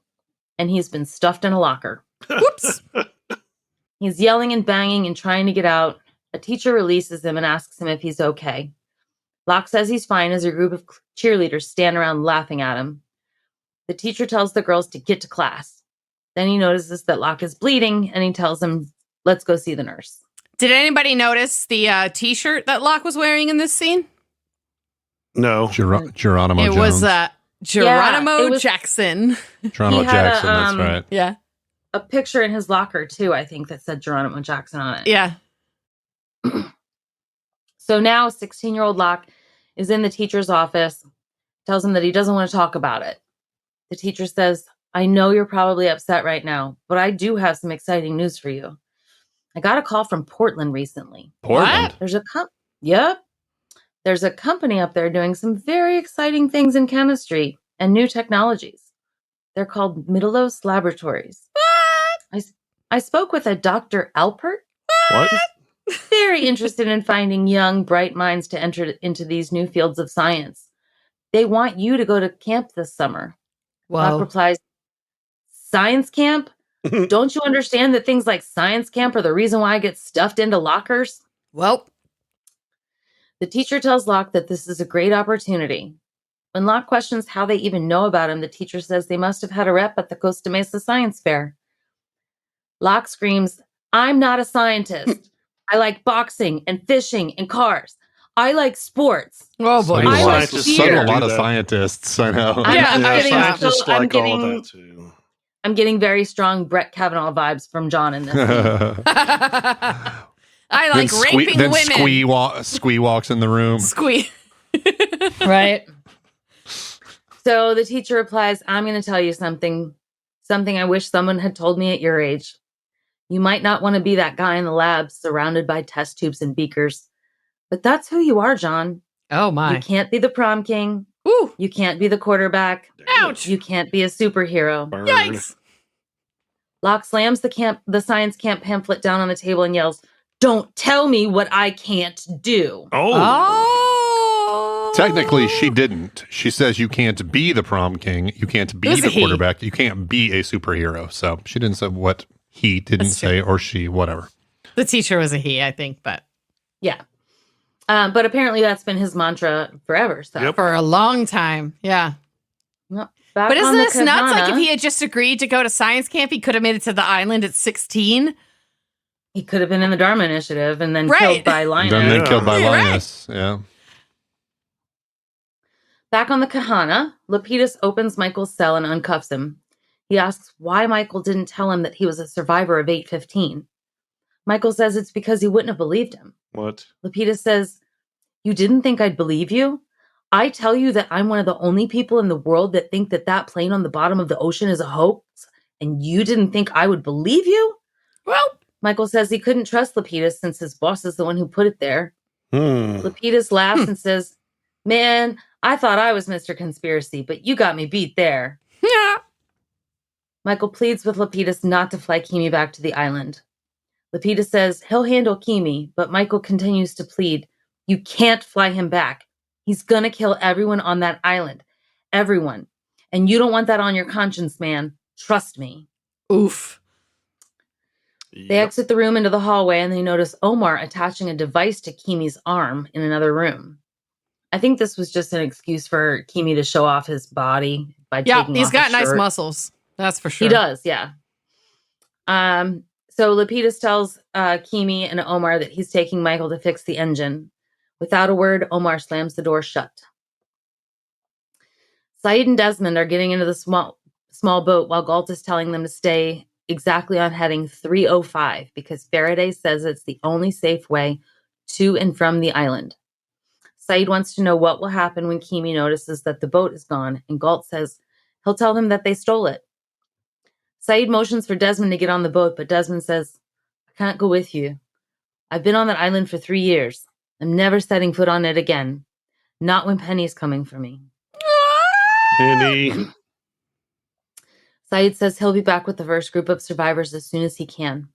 and he's been stuffed in a locker. Whoops. He's yelling and banging and trying to get out. A teacher releases him and asks him if he's okay. Locke says he's fine as a group of cheerleaders stand around laughing at him. The teacher tells the girls to get to class. Then he notices that Locke is bleeding, and he tells them, let's go see the nurse. Did anybody notice the t-shirt that Locke was wearing in this scene? No. Geronimo It Jones. was Geronimo Yeah, it was- Jackson. Geronimo he had Jackson, that's right. Yeah. a picture in his locker, too, I think, that said Geronimo Jackson on it. Yeah. So now 16-year-old Locke is in the teacher's office, tells him that he doesn't want to talk about it. The teacher says, I know you're probably upset right now, but I do have some exciting news for you. I got a call from Portland recently. Portland. What? There's a company up there doing some very exciting things in chemistry and new technologies. They're called Middleos Laboratories. I spoke with a Dr. Alpert. What? Very interested in finding young, bright minds to enter into these new fields of science. They want you to go to camp this summer. Locke Whoa. replies, science camp? Don't you understand that things like science camp are the reason why I get stuffed into lockers? Well, The teacher tells Locke that this is a great opportunity. When Locke questions how they even know about him, the teacher says they must have had a rep at the Costa Mesa Science Fair. Locke screams, I'm not a scientist. I like boxing and fishing and cars. I like sports. oh boy. I like Scientists fear. So a lot do of that. scientists, I know. I'm getting- scientists so I'm like all getting- of that too. I'm getting very strong Brett Kavanaugh vibes from John in this scene. I like raping then women. Squee walks in the room. Squee. Right? So the teacher replies, I'm going to tell you something I wish someone had told me at your age. You might not want to be that guy in the lab surrounded by test tubes and beakers, but that's who you are, John. Oh You my. can't be the prom king. Ooh. You can't be the quarterback. Ouch. You can't be a superhero. Burn. Yikes. Locke slams the science camp pamphlet down on the table and yells, Don't tell me what I can't do. Oh. Oh. Technically, she didn't. She says you can't be the prom king. You can't It be was the a he. quarterback. You can't be a superhero. So she didn't say what he didn't That's say or she, whatever. The teacher was a he, I think, but Yeah. But apparently that's been his mantra forever. So. Yep. for a long time. Yeah. Well, back But on isn't the this nuts? Like if Kahana, he had just agreed to go to science camp, he could have made it to the island at 16. he could have been in the Dharma Initiative and then Right. killed by Linus. Then Yeah. killed by You're right. Linus. Yeah. Back on the Kahana, Lapidus opens Michael's cell and uncuffs him. He asks why Michael didn't tell him that he was a survivor of 815. Michael says it's because he wouldn't have believed him. What? Lapidus says, You didn't think I'd believe you? I tell you that I'm one of the only people in the world that think that plane on the bottom of the ocean is a hoax, and you didn't think I would believe you? Well, Michael says he couldn't trust Lapidus since his boss is the one who put it there. Hmm. Lapidus laughs and says, Man, I thought I was Mr. Conspiracy, but you got me beat there. yeah. Michael pleads with Lapidus not to fly Kimi back to the island. Lapidus says he'll handle Kimi, but Michael continues to plead, You can't fly him back. He's gonna kill everyone on that island. Everyone. And you don't want that on your conscience, man. Trust me. Oof. They exit the room into the hallway and they notice Omar attaching a device to Kimi's arm in another room. I think this was just an excuse for Kimi to show off his body by Yeah, taking he's off got his nice shirt. muscles. That's for sure. He does, yeah. So Lapidus tells Kimi and Omar that he's taking Michael to fix the engine. Without a word, Omar slams the door shut. Saeed and Desmond are getting into the small boat while Galt is telling them to stay exactly on heading 305 because Faraday says it's the only safe way to and from the island. Saeed wants to know what will happen when Kimi notices that the boat is gone, and Galt says he'll tell them that they stole it. Saeed motions for Desmond to get on the boat, but Desmond says, I can't go with you. I've been on that island for 3 years. I'm never setting foot on it again. Not when Penny's coming for me. Penny. Saeed says he'll be back with the first group of survivors as soon as he can.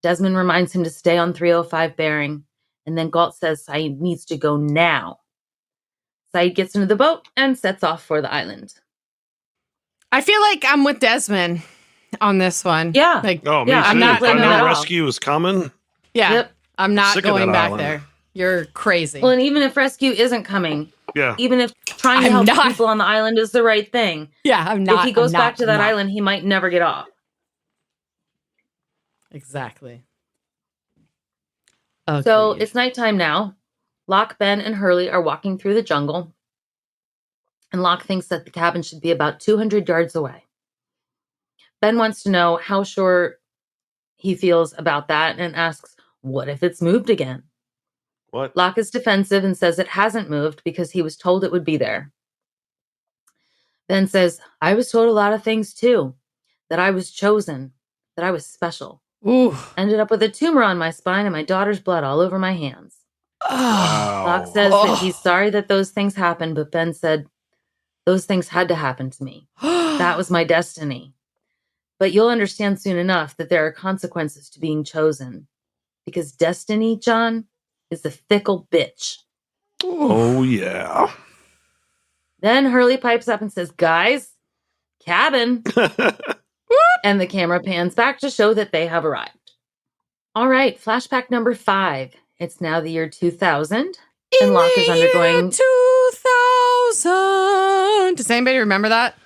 Desmond reminds him to stay on 305 bearing, and then Galt says Saeed needs to go now. Saeed gets into the boat and sets off for the island. I feel like I'm with Desmond on this one. Yeah. Like, Oh, me Yeah, too. I'm not I blaming know him at all. rescue is coming. yeah, Yep. I'm not Sick of going that back island. there. You're crazy. Well, and even if rescue isn't coming, Yeah. even if trying to I'm help not- people on the island is the right thing, yeah, I'm not. if he goes I'm back not, to that I'm not. island, he might never get off. Exactly. So Agreed. it's nighttime now. Locke, Ben, and Hurley are walking through the jungle. And Locke thinks that the cabin should be about 200 yards away. Ben wants to know how sure he feels about that and asks, what if it's moved again? What? Locke is defensive and says it hasn't moved because he was told it would be there. Ben says, I was told a lot of things too, that I was chosen, that I was special. Ooh. Ended up with a tumor on my spine and my daughter's blood all over my hands. Locke says that he's sorry that those things happened, but Ben said, those things had to happen to me. That was my destiny. But you'll understand soon enough that there are consequences to being chosen. Because destiny, John, is a fickle bitch. Oh, yeah. Then Hurley pipes up and says, guys, cabin. And the camera pans back to show that they have arrived. All right, flashback number 5. It's now the year 2000. And Locke is undergoing 2000. Does anybody remember that?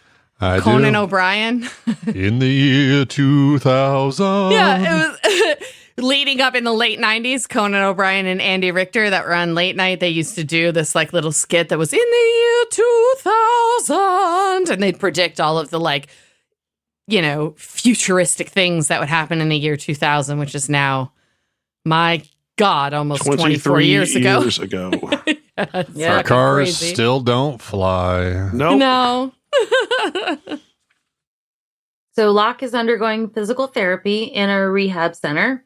I Conan do. O'Brien. In the year 2000. Yeah, it was leading up in the late 90s. Conan O'Brien and Andy Richter that were on late night. They used to do this like little skit that was in the year 2000. And they'd predict all of the futuristic things that would happen in the year 2000, which is now, my God, almost 24 years ago. Yeah, Our cars crazy. still don't fly. Nope. No. So Locke is undergoing physical therapy in a rehab center.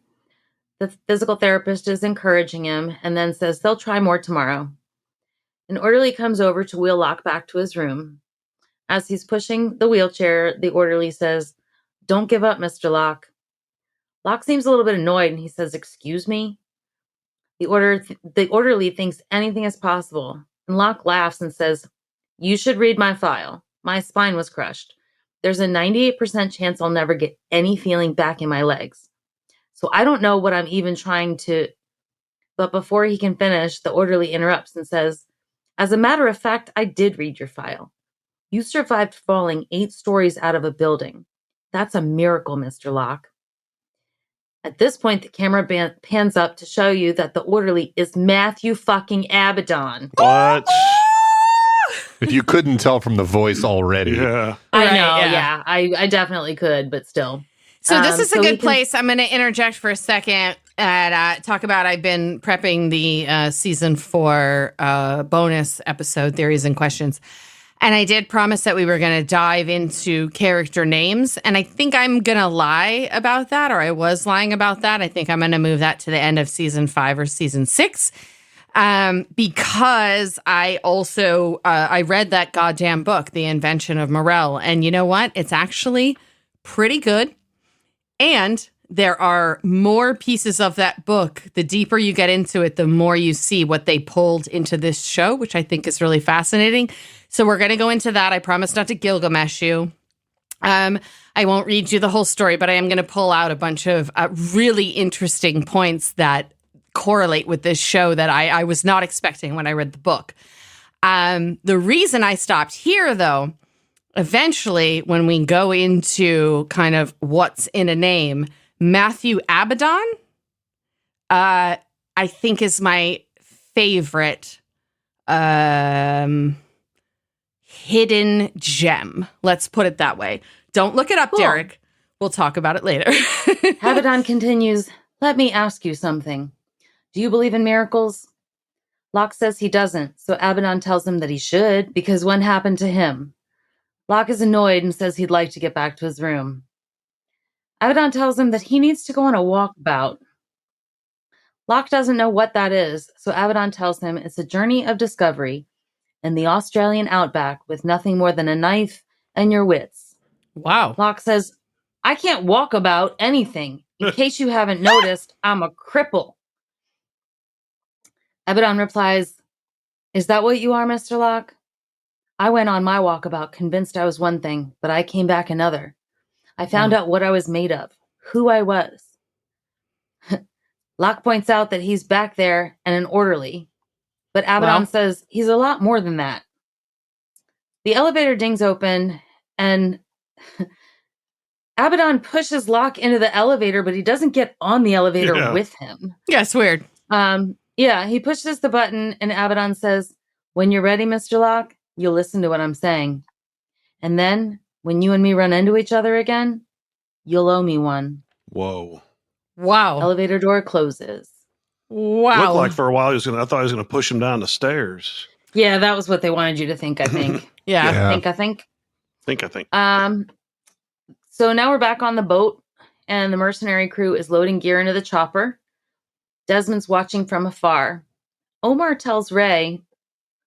The physical therapist is encouraging him and then says they'll try more tomorrow. An orderly comes over to wheel Locke back to his room. As he's pushing the wheelchair, the orderly says, don't give up, Mr. Locke. Locke seems a little bit annoyed and he says, excuse me? The orderly thinks anything is possible. And Locke laughs and says, you should read my file. My spine was crushed. There's a 98% chance I'll never get any feeling back in my legs. So I don't know what I'm even trying to... But before he can finish, the orderly interrupts and says, as a matter of fact, I did read your file. You survived falling 8 stories out of a building. That's a miracle, Mr. Locke. At this point, the camera pans up to show you that the orderly is Matthew fucking Abaddon. What? If you couldn't tell from the voice already. Yeah. I Right, know, yeah. yeah. I definitely could, but still. So this is a so we good can- place. I'm going to interject for a second and talk about, I've been prepping the season 4 bonus episode, Theories and Questions. And I did promise that we were going to dive into character names. And I think I'm going to lie about that, or I was lying about that. I think I'm going to move that to the end of season 5 or season 6. Because I also, I read that goddamn book, The Invention of Morel. And you know what? It's actually pretty good. And there are more pieces of that book. The deeper you get into it, the more you see what they pulled into this show, which I think is really fascinating. So we're going to go into that. I promise not to Gilgamesh you. I won't read you the whole story, but I am going to pull out a bunch of really interesting points that correlate with this show that I was not expecting when I read the book. The reason I stopped here, though, eventually, when we go into kind of what's in a name, Matthew Abaddon, I think is my favorite hidden gem. Let's put it that way. Don't look it up, Cool. Derek. We'll talk about it later. Abaddon continues, let me ask you something. Do you believe in miracles? Locke says he doesn't, so Abaddon tells him that he should, because one happened to him. Locke is annoyed and says he'd like to get back to his room. Abaddon tells him that he needs to go on a walkabout. Locke doesn't know what that is, so Abaddon tells him it's a journey of discovery in the Australian outback with nothing more than a knife and your wits. Wow. Locke says, I can't walk about anything. In case you haven't noticed, I'm a cripple. Abaddon replies, is that what you are, Mr. Locke? I went on my walkabout convinced I was one thing, but I came back another. I found out what I was made of, who I was. Locke points out that he's back there and an orderly, but Abaddon says he's a lot more than that. The elevator dings open and Abaddon pushes Locke into the elevator, but he doesn't get on the elevator with him. Yeah, it's weird. Yeah, he pushes the button and Abaddon says, when you're ready, Mr. Locke, you'll listen to what I'm saying. And then when you and me run into each other again, You'll owe me one. Whoa. Wow. Elevator door closes. Wow. Looked like for a while I thought he was gonna push him down the stairs. Yeah, that was what they wanted you to think, I think. Yeah. I think. I think. So now we're back on the boat, and the mercenary crew is loading gear into the chopper. Desmond's watching from afar. Omar tells Ray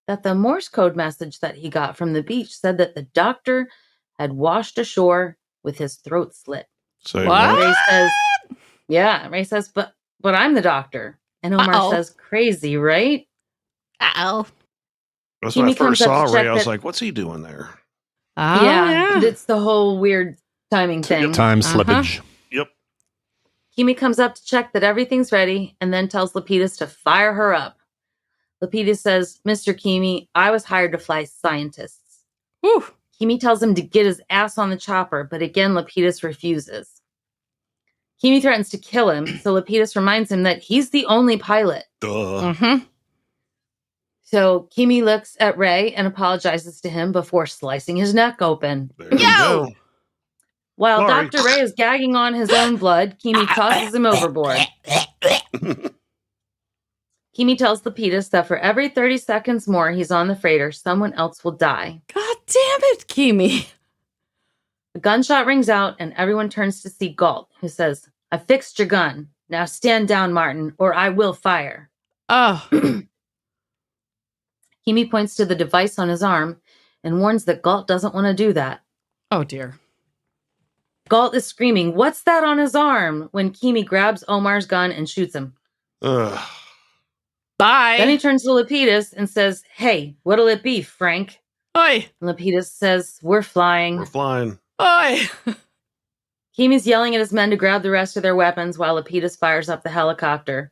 that the Morse code message that he got from the beach said that the doctor had washed ashore with his throat slit. Say What? Ray says, but I'm the doctor. And Omar says, crazy, right? Uh-oh. That's when I Kimi comes first up saw to Ray. check I was that- like, what's he doing there? Oh, yeah. It's the whole weird timing thing. Time slippage. Yep. Kimi comes up to check that everything's ready and then tells Lapidus to fire her up. Lapidus says, Mr. Kimi, I was hired to fly scientists. Whew. Kimi tells him to get his ass on the chopper, but again, Lapidus refuses. Kimi threatens to kill him, so Lapidus reminds him that he's the only pilot. Duh. Mm-hmm. So Kimi looks at Ray and apologizes to him before slicing his neck open. There you Yo! go. While Sorry. Dr. Ray is gagging on his own blood, Kimi tosses him overboard. Kimi tells Lapidus that for every 30 seconds more he's on the freighter, someone else will die. God damn it, Kimi. A gunshot rings out and everyone turns to see Galt, who says, I fixed your gun. Now stand down, Martin, or I will fire. Oh. Kimi points to the device on his arm and warns that Galt doesn't want to do that. Oh, dear. Galt is screaming, what's that on his arm? When Kimi grabs Omar's gun and shoots him. Ugh. Bye. Then he turns to Lapidus and says, hey, what'll it be, Frank? Oi. And Lapidus says, we're flying. We're flying. Oi. Kimi's yelling at his men to grab the rest of their weapons while Lapidus fires up the helicopter.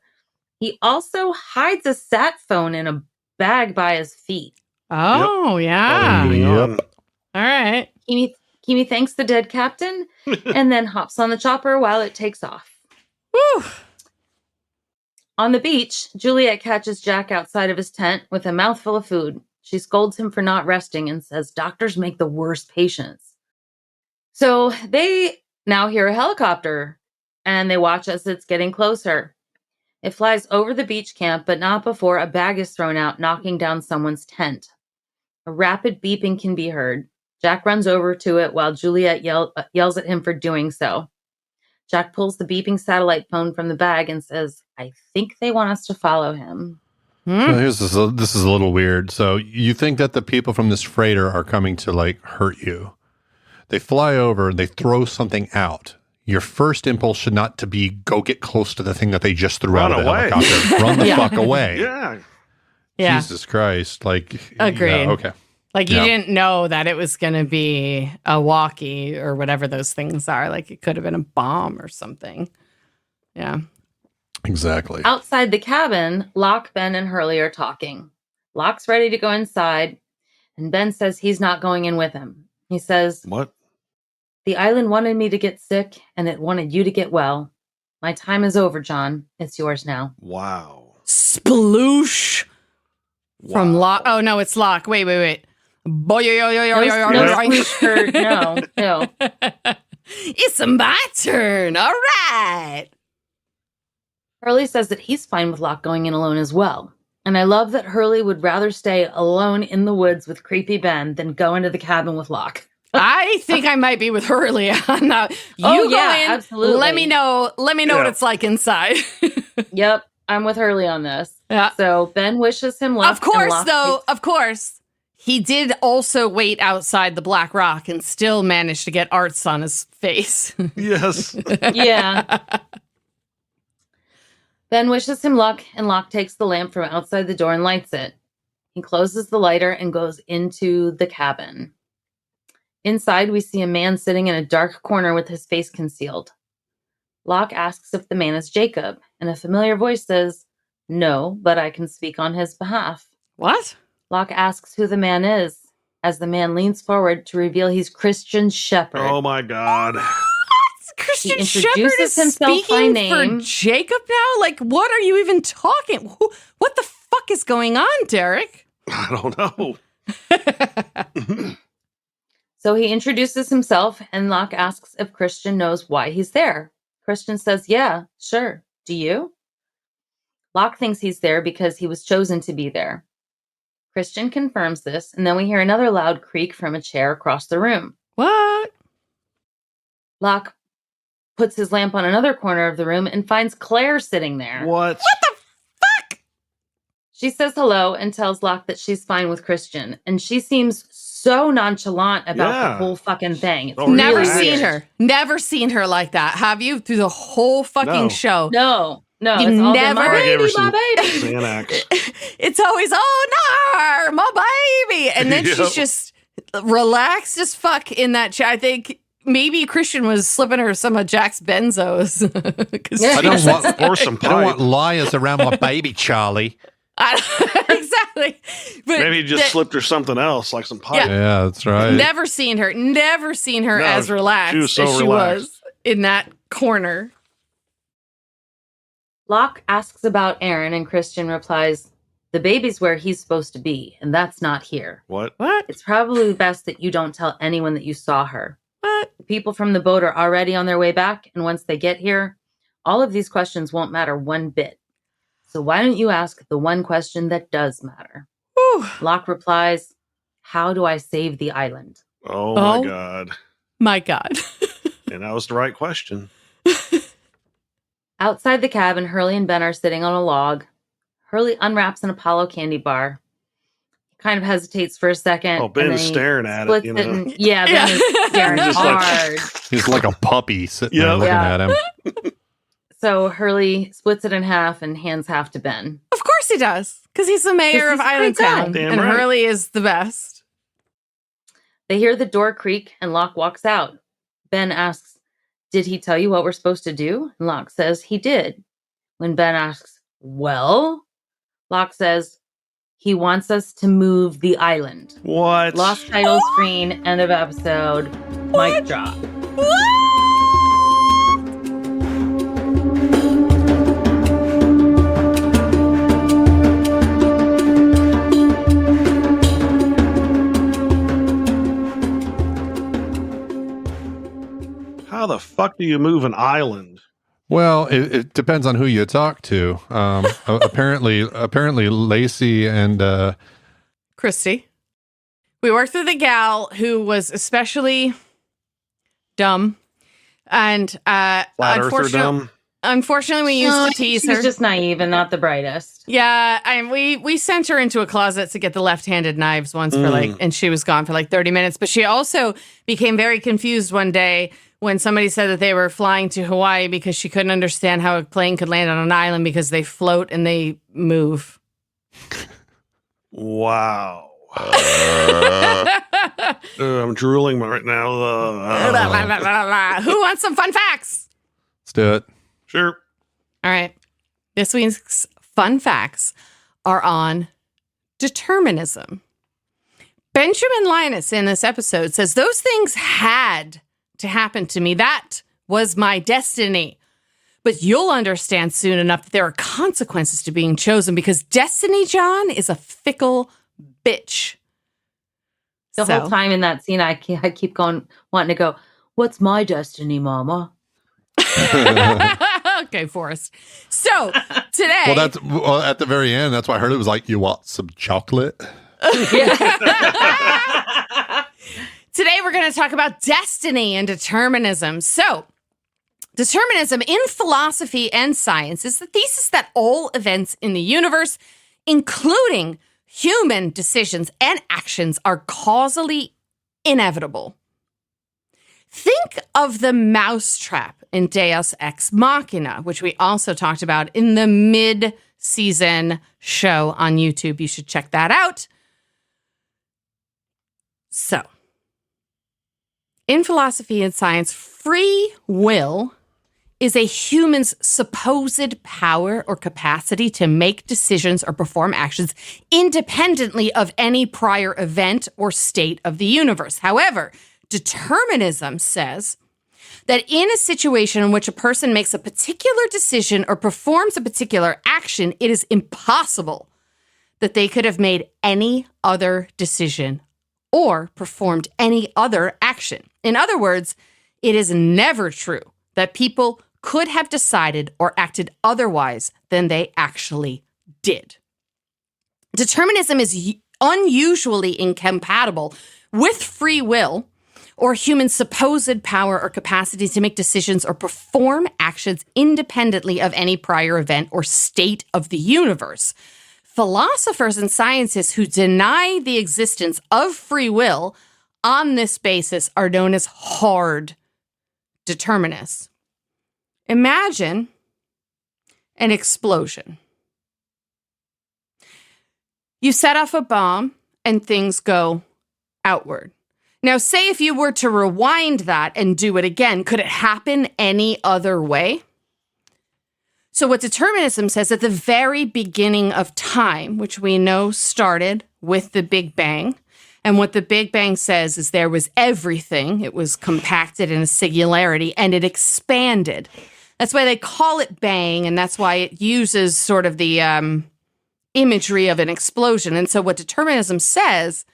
He also hides a sat phone in a bag by his feet. Oh, yeah. Moving on. All right. Kimi thanks the dead captain and then hops on the chopper while it takes off. Whew. On the beach, Juliet catches Jack outside of his tent with a mouthful of food. She scolds him for not resting and says doctors make the worst patients. So they now hear a helicopter and they watch as it's getting closer. It flies over the beach camp, but not before a bag is thrown out, knocking down someone's tent. A rapid beeping can be heard. Jack runs over to it while Juliet yells at him for doing so. Jack pulls the beeping satellite phone from the bag and says, I think they want us to follow him. So this is a little weird. So you think that the people from this freighter are coming to like hurt you. They fly over, they throw something out. Your first impulse should not to be go get close to the thing that they just threw out of the away. helicopter. Run the Yeah. fuck away. Yeah. Yeah. Jesus Christ. Like Agreed. yeah, okay. Like you Yeah. didn't know that it was going to be a walkie or whatever those things are. Like it could have been a bomb or something. Yeah. Exactly. Outside the cabin, Locke, Ben, and Hurley are talking. Locke's ready to go inside, and Ben says he's not going in with him. He says, What? the island wanted me to get sick, and it wanted you to get well. My time is over, John. It's yours now. Wow. Sploosh from Wow. Locke. Oh, no, it's Locke. Wait. No sploosh for- no. It's my turn. All right. Hurley says that he's fine with Locke going in alone as well. And I love that Hurley would rather stay alone in the woods with creepy Ben than go into the cabin with Locke. I think I might be with Hurley on that. You Oh, go yeah, in. absolutely. Let me know what Yeah. it's like inside. Yep, I'm with Hurley on this. Yeah. So Ben wishes him luck. Of course, and Locke though, takes- of course. He did also wait outside the Black Rock and still managed to get arts on his face. Yes. Yeah. Ben wishes him luck, and Locke takes the lamp from outside the door and lights it. He closes the lighter and goes into the cabin. Inside, we see a man sitting in a dark corner with his face concealed. Locke asks if the man is Jacob, and a familiar voice says, no, but I can speak on his behalf. What? Locke asks who the man is, as the man leans forward to reveal he's Christian Shepherd. Oh my God. Christian He Shepherd introduces is himself by speaking name. for Jacob now? Like, what are you even talking? What the fuck is going on, Derek? I don't know. So he introduces himself, and Locke asks if Christian knows why he's there. Christian says, yeah, sure. Do you? Locke thinks he's there because he was chosen to be there. Christian confirms this, and then we hear another loud creak from a chair across the room. What? Locke puts his lamp on another corner of the room and finds Claire sitting there. What? She says hello and tells Locke that she's fine with Christian, and she seems so nonchalant about the whole fucking thing. It's Never really seen weird. her. Never seen her like that. Have you? Through the whole fucking show. No, You've it's all been, never- my I gave her baby, some my baby. Xanax. It's always, oh, no, my baby. And then Yep. she's just relaxed as fuck in that chair. I think maybe Christian was slipping her some of Jack's benzos. 'Cause Yeah. I don't she's- want Or some I don't pipe. want liars around my baby, Charlie. Exactly. But Maybe he just slipped her something else, like some pipe. Yeah, that's right. Never seen her No, as relaxed she was so as she relaxed. was in that corner. Locke asks about Aaron, and Christian replies, the baby's where he's supposed to be, and that's not here. What? What? It's probably best that you don't tell anyone that you saw her. What? The people from the boat are already on their way back, and once they get here, all of these questions won't matter one bit. So why don't you ask the one question that does matter? Whew. Locke replies, how do I save the island? Oh, Oh. my God. My God. And that was the right question. Outside the cabin, Hurley and Ben are sitting on a log. Hurley unwraps an Apollo candy bar. He kind of hesitates for a second. Oh, and Ben's then he staring at it, splits you know. and- yeah, Ben is staring He's just like- hard. He's like a puppy sitting there Yeah. looking Yeah. at him. So Hurley splits it in half and hands half to Ben. Of course he does. Because he's the mayor of He's a great Islandtown. guy. Damn And right. Hurley is the best. They hear the door creak and Locke walks out. Ben asks, did he tell you what we're supposed to do? And Locke says he did. When Ben asks, well, Locke says he wants us to move the island. What? Lost title screen, end of episode, mic drop. How the fuck do you move an island? Well, it depends on who you talk to. Apparently, Lacey and Christy. We worked with a gal who was especially dumb. And Flat earther dumb? unfortunately, we used to tease She's her. just naive and not the brightest. Yeah, we sent her into a closet to get the left-handed knives once for and she was gone for like 30 minutes. But she also became very confused one day when somebody said that they were flying to Hawaii because she couldn't understand how a plane could land on an island because they float and they move. Wow. I'm drooling right now. Who wants some fun facts? let's do it. Sure. All right. This week's fun facts are on determinism. Benjamin Linus in this episode says, those things had to happen to me. That was my destiny. But you'll understand soon enough that there are consequences to being chosen because destiny, John, is a fickle bitch. The whole time in that scene, I keep going, wanting to go, what's my destiny, mama? Okay, Forrest. So today, Well, at the very end, that's why I heard it was like, you want some chocolate? today we're going to talk about destiny and determinism. So, determinism in philosophy and science is the thesis that all events in the universe, including human decisions and actions, are causally inevitable. Think of the mousetrap in Deus Ex Machina, which we also talked about in the mid-season show on YouTube. You should check that out. So, in philosophy and science, free will is a human's supposed power or capacity to make decisions or perform actions independently of any prior event or state of the universe. However, determinism says that in a situation in which a person makes a particular decision or performs a particular action, it is impossible that they could have made any other decision or performed any other action. In other words, it is never true that people could have decided or acted otherwise than they actually did. Determinism is unusually incompatible with free will or human supposed power or capacity to make decisions or perform actions independently of any prior event or state of the universe. Philosophers and scientists who deny the existence of free will on this basis are known as hard determinists. Imagine an explosion. You set off a bomb and things go outward. Now, say if you were to rewind that and do it again, could it happen any other way? So what determinism says at the very beginning of time, which we know started with the Big Bang, and what the Big Bang says is there was everything. It was compacted in a singularity, and it expanded. That's why they call it bang, and that's why it uses sort of the imagery of an explosion. And so what determinism says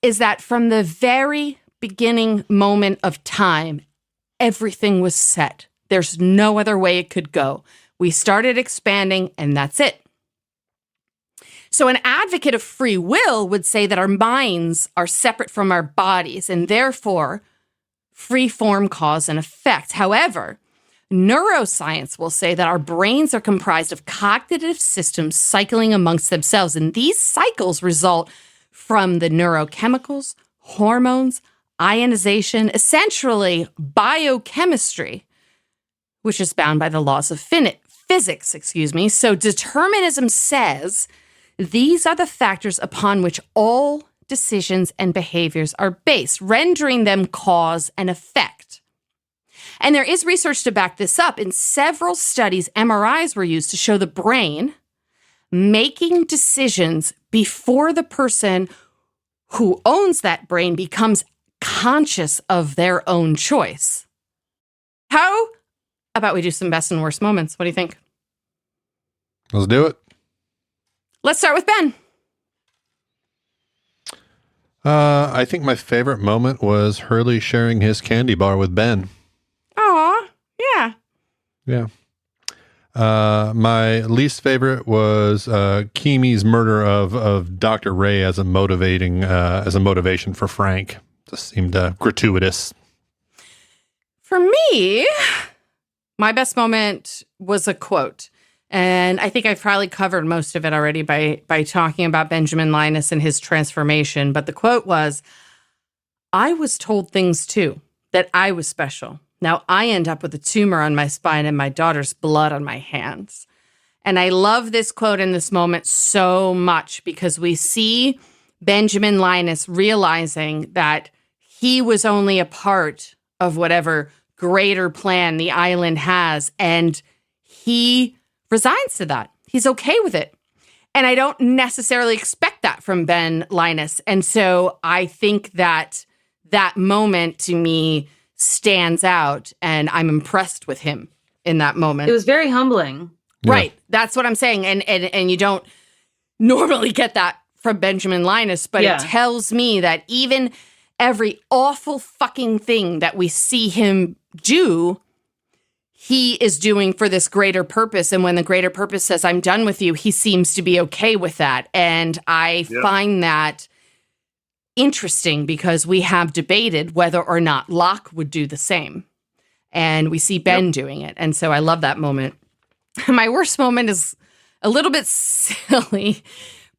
is that from the very beginning moment of time, everything was set. There's no other way it could go. We started expanding, and that's it. So an advocate of free will would say that our minds are separate from our bodies, and therefore free form cause and effect. However, neuroscience will say that our brains are comprised of cognitive systems cycling amongst themselves, and these cycles result from the neurochemicals, hormones, ionization, essentially biochemistry, which is bound by the laws of physics. So determinism says these are the factors upon which all decisions and behaviors are based, rendering them cause and effect. And there is research to back this up. In several studies, MRIs were used to show the brain making decisions before the person who owns that brain becomes conscious of their own choice. How about we do some best and worst moments? What do you think? Let's do it. Let's start with Ben. I think my favorite moment was Hurley sharing his candy bar with Ben. Aw, yeah. Yeah. My least favorite was Keamy's murder of Dr. Ray as a motivation for Frank. Just seemed gratuitous. For me, my best moment was a quote. And I think I've probably covered most of it already by talking about Benjamin Linus and his transformation. But the quote was, "I was told things too, that I was special. Now I end up with a tumor on my spine and my daughter's blood on my hands." And I love this quote in this moment so much because we see Benjamin Linus realizing that he was only a part of whatever greater plan the island has. And he resigns to that. He's okay with it. And I don't necessarily expect that from Ben Linus. And so I think that that moment to me stands out, and I'm impressed with him in that moment. It was very humbling. Right. Yeah. That's what I'm saying. And you don't normally get that from Benjamin Linus, but it tells me that even every awful fucking thing that we see him do, he is doing for this greater purpose. And when the greater purpose says, "I'm done with you," he seems to be okay with that. And I find that interesting because we have debated whether or not Locke would do the same. And we see Ben doing it. And so I love that moment. My worst moment is a little bit silly,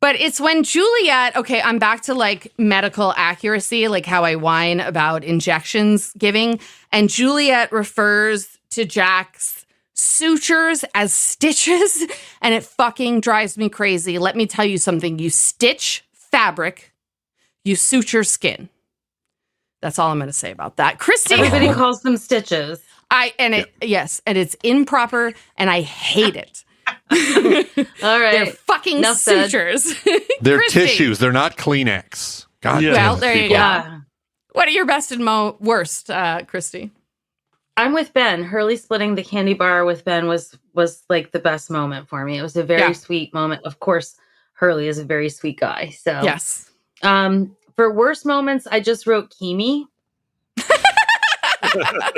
but it's when Juliet, okay, I'm back to like medical accuracy, like how I whine about injections giving. And Juliet refers to Jack's sutures as stitches, and it fucking drives me crazy. Let me tell you something. You stitch fabric, you suture skin. That's all I'm going to say about that. Christy. Everybody calls them stitches. Yes, and it's improper, and I hate it. All right. They're fucking Enough sutures. They're tissues. They're not Kleenex. God damn Well, it, there you people. go. Yeah. What are your best and worst, Christy? I'm with Ben. Hurley splitting the candy bar with Ben was like the best moment for me. It was a very sweet moment. Of course, Hurley is a very sweet guy. So yes. For worst moments, I just wrote Kimi.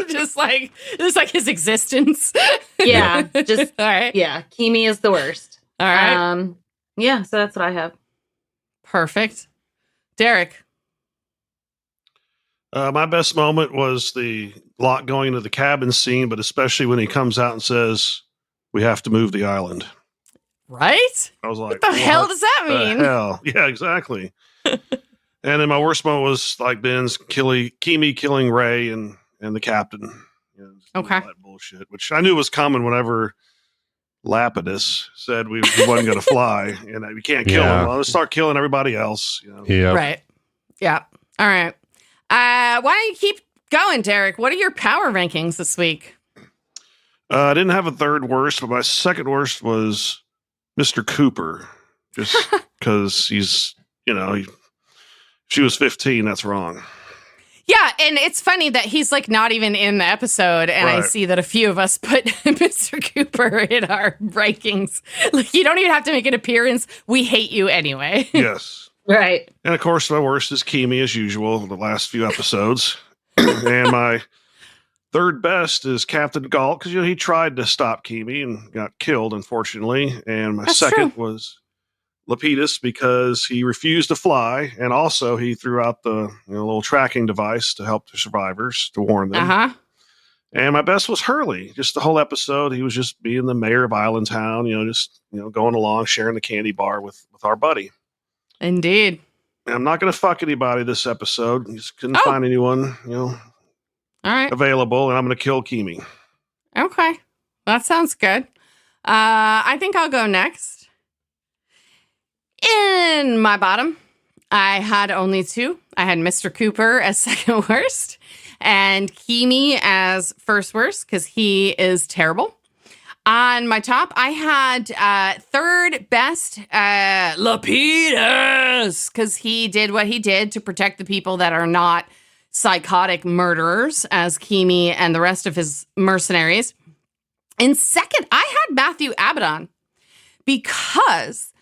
just like his existence. Yeah, just all right. Yeah, Kimi is the worst. All right. Yeah, so that's what I have. Perfect. Derek. My best moment was the Locke going into the cabin scene, but especially when he comes out and says, "We have to move the island." Right? I was like, What the hell does that mean? Hell, yeah, exactly. And then my worst moment was like Ben's Kimi killing Ray and the captain. Okay. All that bullshit, which I knew was coming whenever Lapidus said we wasn't going to fly, and we can't kill him. Well, let's start killing everybody else. Yeah. Right. Yeah. All right. Why don't you keep going, Derek? What are your power rankings this week? I didn't have a third worst, but my second worst was Mr. Cooper, just because he's, she was 15. That's wrong. Yeah, and it's funny that he's like not even in the episode, and I see that a few of us put Mr. Cooper in our rankings. Like, you don't even have to make an appearance. We hate you anyway. Yes. Right. And of course, my worst is Kimi, as usual, the last few episodes. And my third best is Captain Galt, because he tried to stop Kimi and got killed, unfortunately. And my second was Lapidus, because he refused to fly, and also he threw out the little tracking device to help the survivors, to warn them. And my best was Hurley. Just the whole episode, he was just being the mayor of Island Town, just going along, sharing the candy bar with our buddy. Indeed. And I'm not going to fuck anybody this episode. Just couldn't find anyone, all right, available, and I'm going to kill Kimi. Okay, that sounds good. I think I'll go next. In my bottom, I had only two. I had Mr. Cooper as second worst and Kimi as first worst because he is terrible. On my top, I had third best Lapidus because he did what he did to protect the people that are not psychotic murderers as Kimi and the rest of his mercenaries. And second, I had Matthew Abaddon because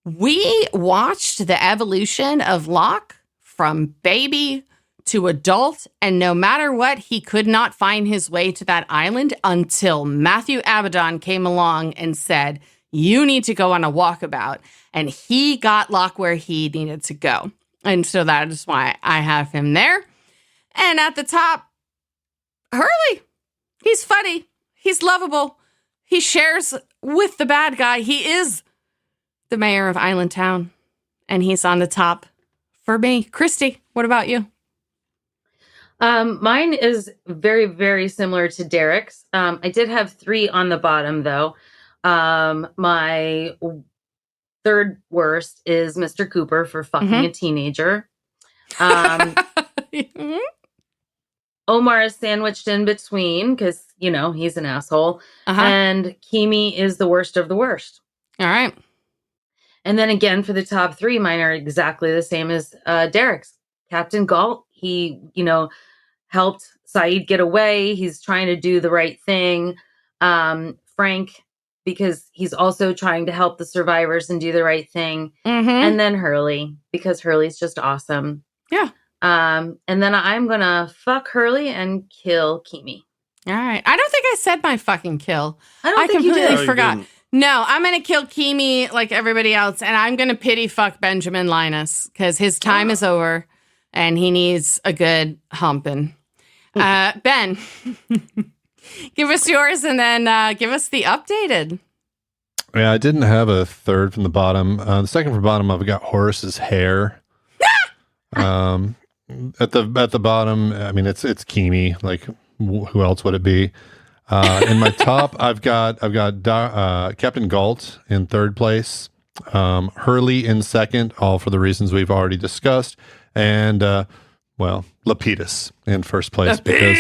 we watched the evolution of Locke from baby to adult, and no matter what, he could not find his way to that island until Matthew Abaddon came along and said, "You need to go on a walkabout." And he got Locke where he needed to go. And so that is why I have him there. And at the top, Hurley. He's funny. He's lovable. He shares with the bad guy. He is the mayor of Island Town, and he's on the top for me. Christy, what about you? Mine is very, very similar to Derek's. I did have three on the bottom, though. My third worst is Mr. Cooper for fucking a teenager. Omar is sandwiched in between because, he's an asshole. And Kimi is the worst of the worst. All right. And then again, for the top three, mine are exactly the same as Derek's. Captain Galt, he, helped Saeed get away. He's trying to do the right thing. Frank, because he's also trying to help the survivors and do the right thing. And then Hurley, because Hurley's just awesome. Yeah. And then I'm going to fuck Hurley and kill Kimi. All right. I don't think I said my fucking kill. I completely forgot. No, I'm going to kill Kimi like everybody else, and I'm going to pity fuck Benjamin Linus because his time is over and he needs a good humping. Ben, give us yours and then give us the updated. Yeah, I didn't have a third from the bottom. The second from bottom, I've got Horace's hair. At the bottom, I mean, it's Kimi. Like, who else would it be? In my top, I've got Captain Galt in third place, Hurley in second, all for the reasons we've already discussed, and Lapidus in first place because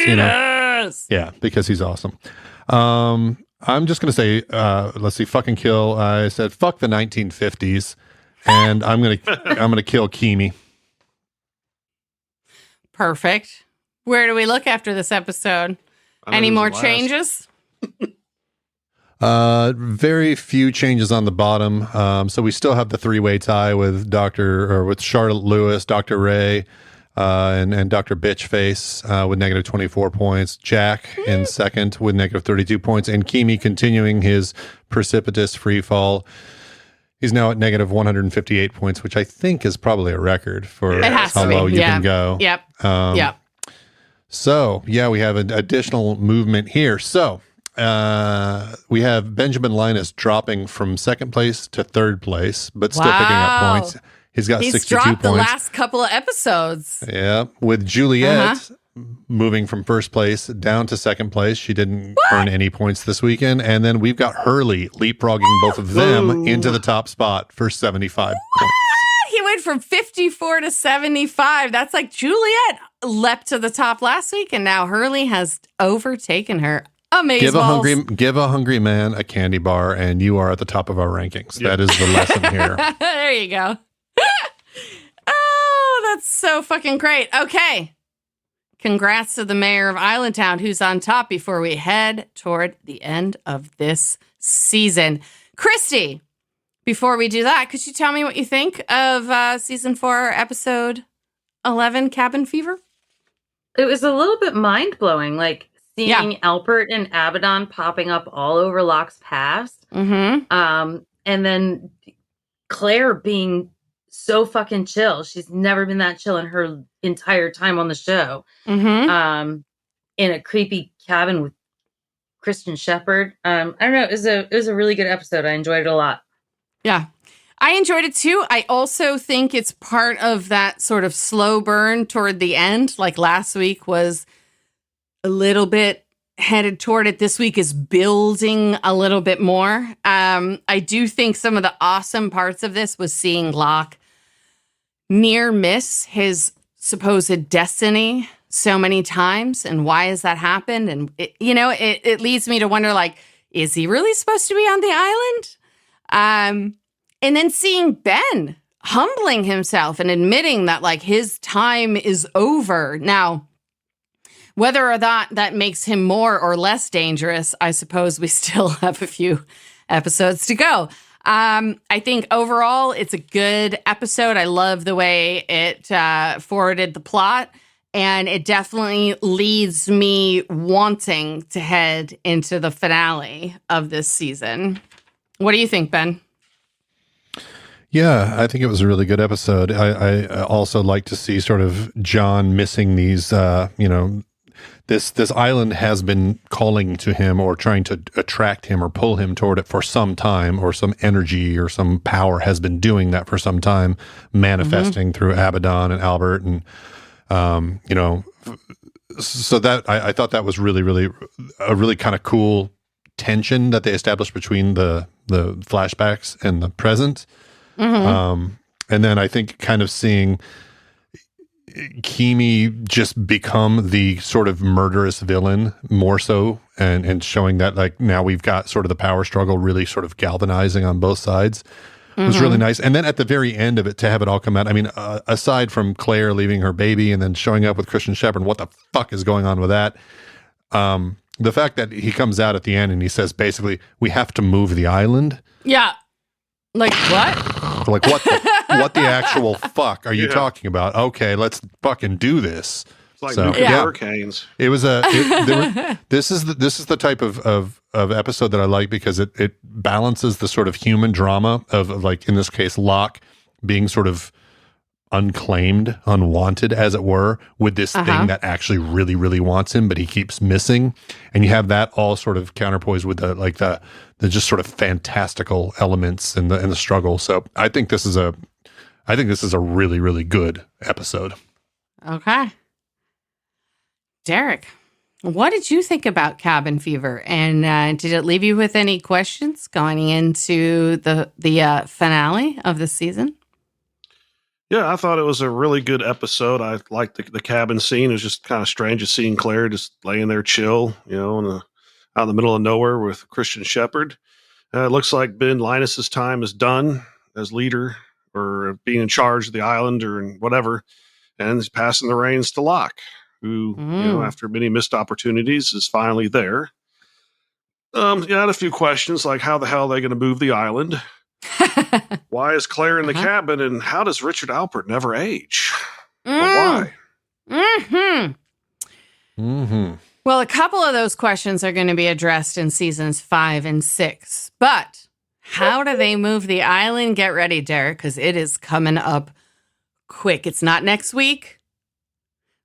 because he's awesome. I'm just gonna say, let's see, fucking kill. I said fuck the 1950s, and I'm gonna kill Kimi. Perfect. Where do we look after this episode? Any more changes? Very few changes on the bottom. So we still have the three-way tie with with Charlotte Lewis, Dr. Ray, and Dr. Bitchface with negative 24 points. Jack in second with negative 32 points, and Kimi continuing his precipitous free fall. He's now at negative 158 points, which I think is probably a record for how low you can go. Yep. Yep. So, yeah, we have an additional movement here. So, we have Benjamin Linus dropping from second place to third place, but still picking up points. He's got 62 dropped points. The last couple of episodes. Yeah. With Juliet moving from first place down to second place. She didn't earn any points this weekend. And then we've got Hurley leapfrogging both of them into the top spot for 75 points. He went from 54 to 75. That's like Juliet leapt to the top last week, and now Hurley has overtaken her. Amazing. Give a hungry man a candy bar, and you are at the top of our rankings. Yep. That is the lesson here. There you go. Oh, that's so fucking great. Okay. Congrats to the mayor of Islandtown, who's on top before we head toward the end of this season. Christy, before we do that, could you tell me what you think of season 4, episode 11, Cabin Fever? It was a little bit mind-blowing, like seeing Alpert and Abaddon popping up all over Locke's past. Mm-hmm. And then Claire being so fucking chill. She's never been that chill in her entire time on the show. Mm-hmm. In a creepy cabin with Christian Shepherd. I don't know. It was a really good episode. I enjoyed it a lot. Yeah. I enjoyed it too. I also think it's part of that sort of slow burn toward the end. Like last week was a little bit headed toward it. This week is building a little bit more. I do think some of the awesome parts of this was seeing Locke near miss his supposed destiny so many times. And why has that happened? And, it leads me to wonder, like, is he really supposed to be on the island? And then seeing Ben humbling himself and admitting that, like, his time is over. Now, whether or not that makes him more or less dangerous, I suppose we still have a few episodes to go. I think overall, it's a good episode. I love the way it forwarded the plot, and it definitely leads me wanting to head into the finale of this season. What do you think, Ben? Yeah, I think it was a really good episode. I also like to see sort of John missing these, this island has been calling to him or trying to attract him or pull him toward it for some time, or some energy or some power has been doing that for some time, manifesting through Abaddon and Alpert. And, so that I thought that was really, really, a really kind of cool tension that they established between the flashbacks and the present. And then I think kind of seeing Kimi just become the sort of murderous villain more so, and showing that, like, now we've got sort of the power struggle really sort of galvanizing on both sides was really nice. And then at the very end of it, to have it all come out, I mean, aside from Claire leaving her baby and then showing up with Christian Shepherd, what the fuck is going on with that? The fact that he comes out at the end and he says, basically, we have to move the island. Yeah. Like what? Like what the actual fuck are you talking about? Okay, let's fucking do this. It's like nuclear hurricanes. It was this is the type of episode that I like, because it balances the sort of human drama of like, in this case, Locke being sort of unclaimed, unwanted, as it were, with this thing that actually really, really wants him, but he keeps missing. And you have that all sort of counterpoised with the just sort of fantastical elements and the struggle. So I think this is a really, really good episode. Okay. Derek, what did you think about Cabin Fever? And did it leave you with any questions going into the finale of the season? Yeah, I thought it was a really good episode. I liked the cabin scene. It was just kind of strange just seeing Claire just laying there chill, out in the middle of nowhere with Christian Shepherd. It looks like Ben Linus's time is done as leader or being in charge of the island or whatever, and he's passing the reins to Locke, who, after many missed opportunities, is finally there. Yeah, I had a few questions, like how the hell are they going to move the island? Why is Claire in the cabin, and how does Richard Alpert never age? Why? Well, a couple of those questions are going to be addressed in seasons 5 and 6. But how do they move the island? Get ready, Derek, because it is coming up quick. It's not next week,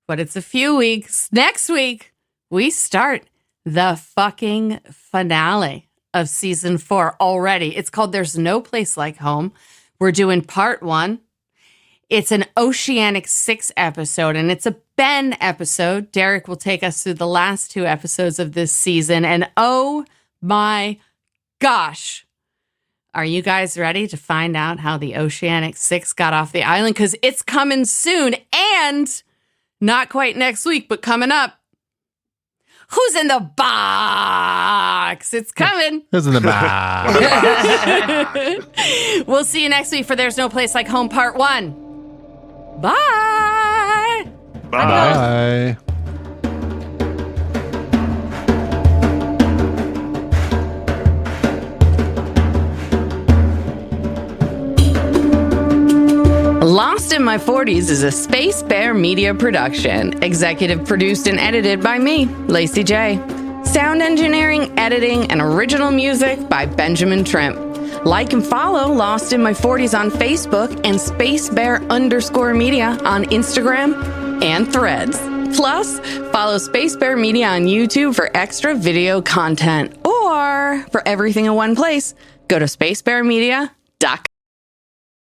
but it's a few weeks. Next week, we start the fucking finale of season 4 already. It's called There's No Place Like Home. We're doing part 1. It's an Oceanic 6 episode, and it's a Ben episode. Derek will take us through the last 2 episodes of this season, and oh my gosh, are you guys ready to find out how the Oceanic 6 got off the island? Because it's coming soon, and not quite next week, but coming up. Who's in the box? It's coming. Who's in the box? We'll see you next week for There's No Place Like Home Part 1. Bye. Bye. Lost in My 40s is a Space Bear Media production. Executive produced and edited by me, Lacey J. Sound engineering, editing, and original music by Benjamin Trimp. Like and follow Lost in My 40s on Facebook and SpaceBear_media on Instagram and Threads. Plus, follow Space Bear Media on YouTube for extra video content. Or for everything in one place, go to spacebearmedia.com.